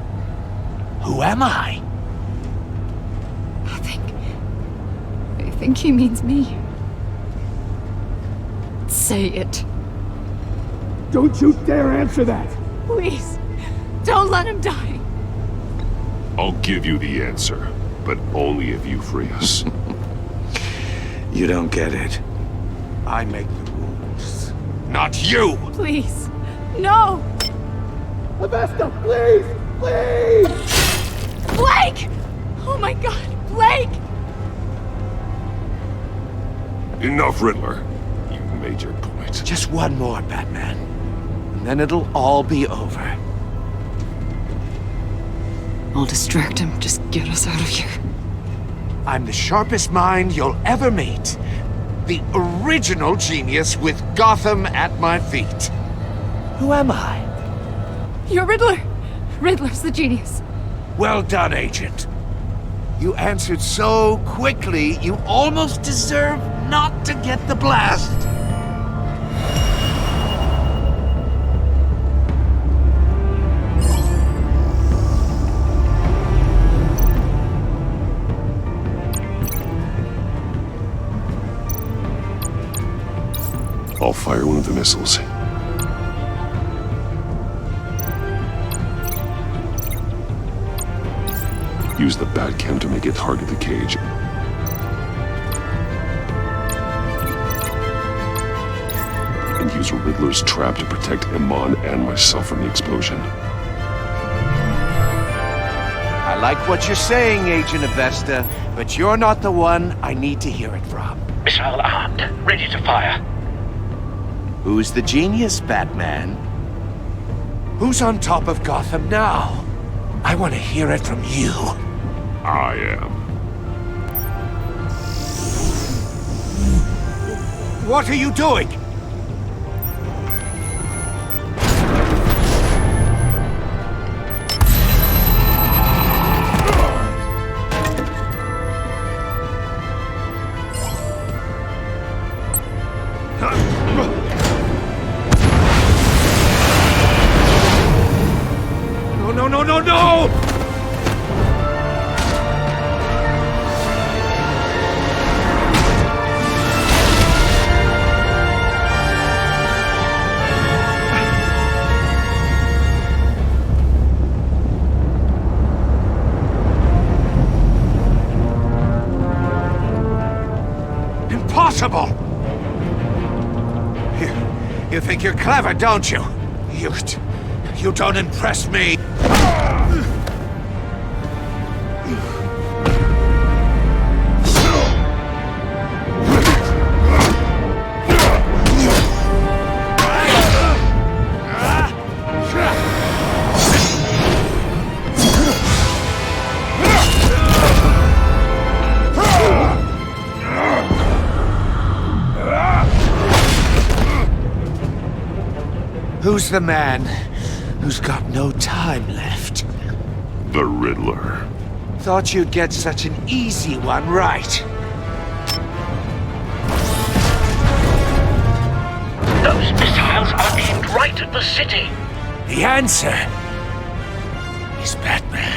Who am I? I think he means me. Say it. Don't you dare answer that! Please. Don't let him die. I'll give you the answer, but only if you free us. You don't get it. I make the rules, not you! Please. No! Avesta, please! Please! Blake! Oh my god, Blake! Enough, Riddler. You've made your point. Just one more, Batman. And then it'll all be over. I'll distract him. Just get us out of here. I'm the sharpest mind you'll ever meet. The original genius with Gotham at my feet. Who am I? You're Riddler. Riddler's the genius. Well done, Agent. You answered so quickly, you almost deserve not to get the blast. I'll fire one of the missiles. Use the Batcam to make it target the cage. And use Riddler's trap to protect Iman and myself from the explosion. I like what you're saying, Agent Avesta, but you're not the one I need to hear it from. Missile armed, ready to fire. Who's the genius, Batman? Who's on top of Gotham now? I want to hear it from you. I am. What are you doing? No! Impossible! You think you're clever, don't you? You don't impress me. Who's the man who's got no time left? The Riddler. Thought you'd get such an easy one right. Those missiles are aimed right at the city. The answer is Batman.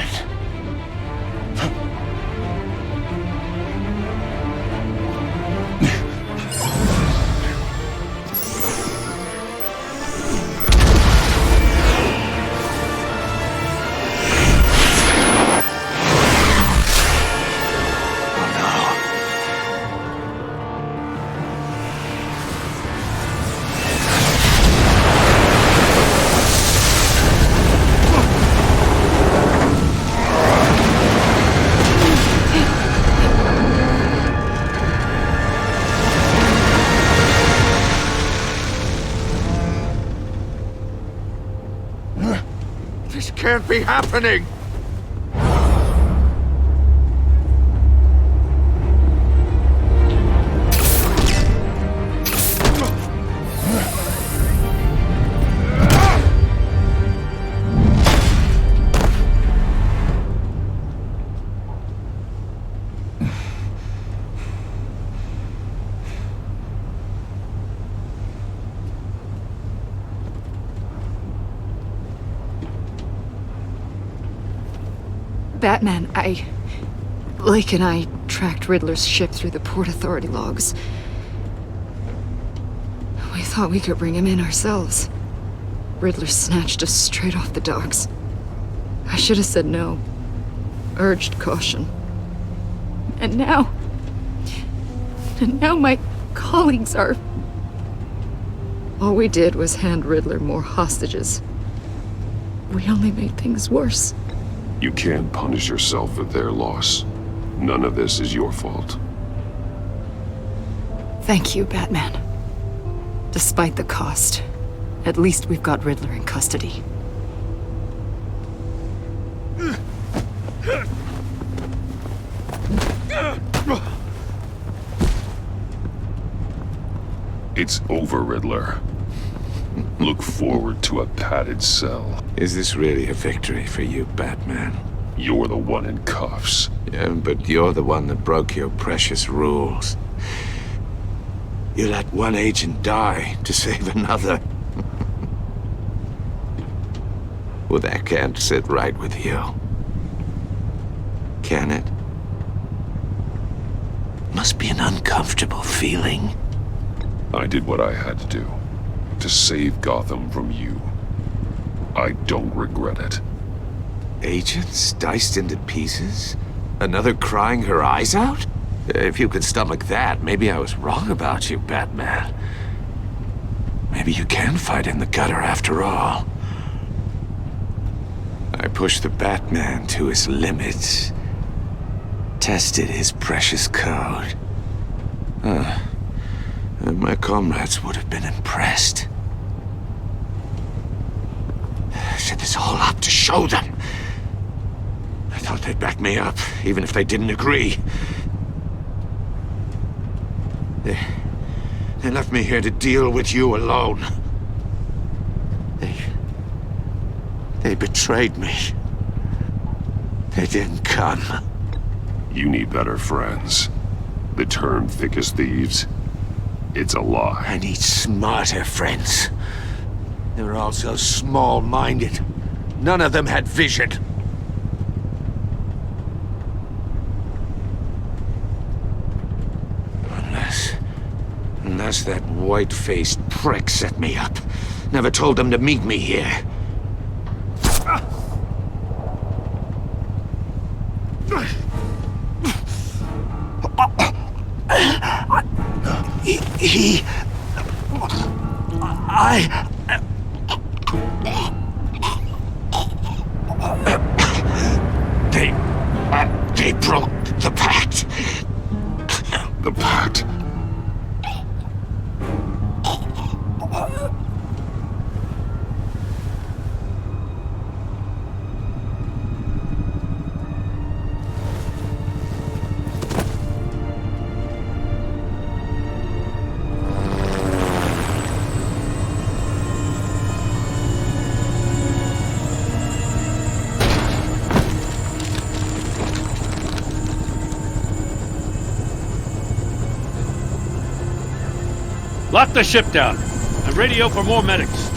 This can't be happening! Batman, Blake and I tracked Riddler's ship through the Port Authority logs. We thought we could bring him in ourselves. Riddler snatched us straight off the docks. I should have said no. Urged caution. And now my colleagues are... All we did was hand Riddler more hostages. We only made things worse. You can't punish yourself for their loss. None of this is your fault. Thank you, Batman. Despite the cost, at least we've got Riddler in custody. It's over, Riddler. Look forward to a padded cell. Is this really a victory for you, Batman? You're the one in cuffs. Yeah, but you're the one that broke your precious rules. You let one agent die to save another. Well, that can't sit right with you. Can it? Must be an uncomfortable feeling. I did what I had to do. To save Gotham from you. I don't regret it. Agents diced into pieces? Another crying her eyes out? If you could stomach that, maybe I was wrong about you, Batman. Maybe you can fight in the gutter after all. I pushed the Batman to his limits. Tested his precious code. And my comrades would have been impressed. I set this all up to show them. I thought they'd back me up, even if they didn't agree. They left me here to deal with you alone. They betrayed me. They didn't come. You need better friends. The term thick as thieves, it's a lie. I need smarter friends. They were all so small-minded. None of them had vision. Unless that white-faced prick set me up. Never told them to meet me here. They broke the pact. The pact? Lock the ship down and radio for more medics.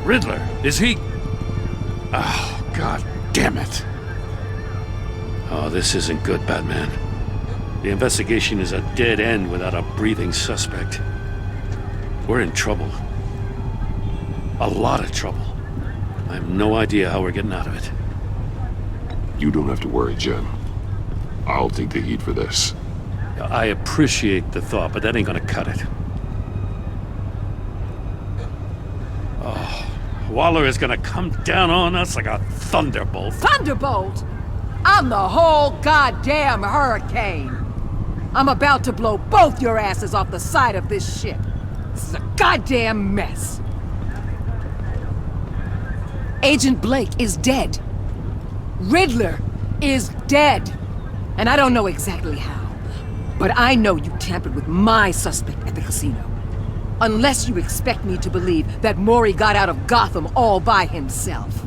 Riddler, is he... Oh, God damn it. Oh, this isn't good, Batman. The investigation is a dead end without a breathing suspect. We're in trouble. A lot of trouble. I have no idea how we're getting out of it. You don't have to worry, Jim. I'll take the heat for this. I appreciate the thought, but that ain't gonna cut it. Oh, Waller is gonna come down on us like a thunderbolt. Thunderbolt? I'm the whole goddamn hurricane. I'm about to blow both your asses off the side of this ship. This is a goddamn mess. Agent Blake is dead. Riddler is dead. And I don't know exactly how, but I know you tampered with my suspect at the casino. Unless you expect me to believe that Mori got out of Gotham all by himself.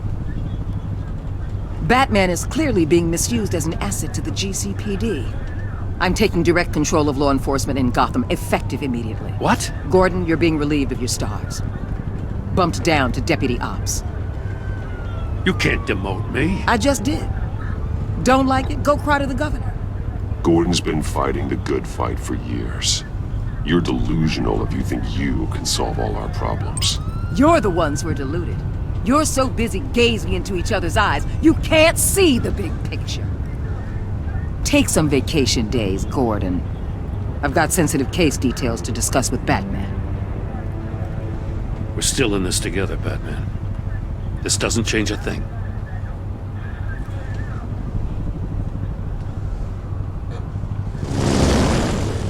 Batman is clearly being misused as an asset to the GCPD. I'm taking direct control of law enforcement in Gotham, effective immediately. What? Gordon, you're being relieved of your stars. Bumped down to Deputy Ops. You can't demote me. I just did. Don't like it? Go cry to the governor. Gordon's been fighting the good fight for years. You're delusional if you think you can solve all our problems. You're the ones who are deluded. You're so busy gazing into each other's eyes, you can't see the big picture. Take some vacation days, Gordon. I've got sensitive case details to discuss with Batman. We're still in this together, Batman. This doesn't change a thing.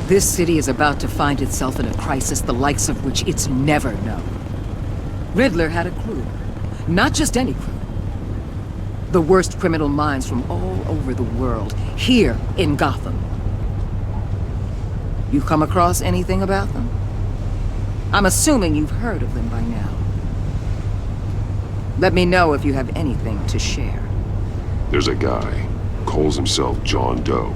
This city is about to find itself in a crisis the likes of which it's never known. Riddler had a crew. Not just any crew. The worst criminal minds from all over the world, here in Gotham. You come across anything about them? I'm assuming you've heard of them by now. Let me know if you have anything to share. There's a guy, calls himself John Doe.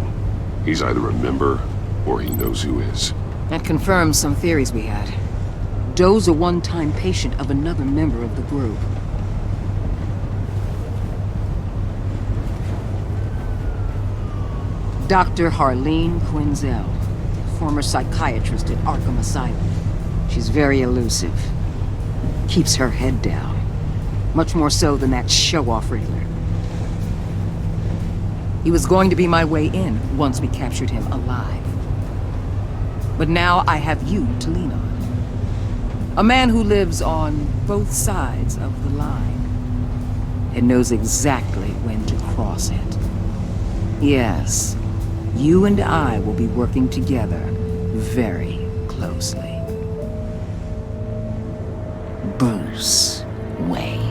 He's either a member, or he knows who is. That confirms some theories we had. Doe's a one-time patient of another member of the group. Dr. Harleen Quinzel, former psychiatrist at Arkham Asylum. She's very elusive. Keeps her head down. Much more so than that show-off Riddler. He was going to be my way in once we captured him alive. But now I have you to lean on. A man who lives on both sides of the line and knows exactly when to cross it. Yes. You and I will be working together very closely. Bruce Wayne.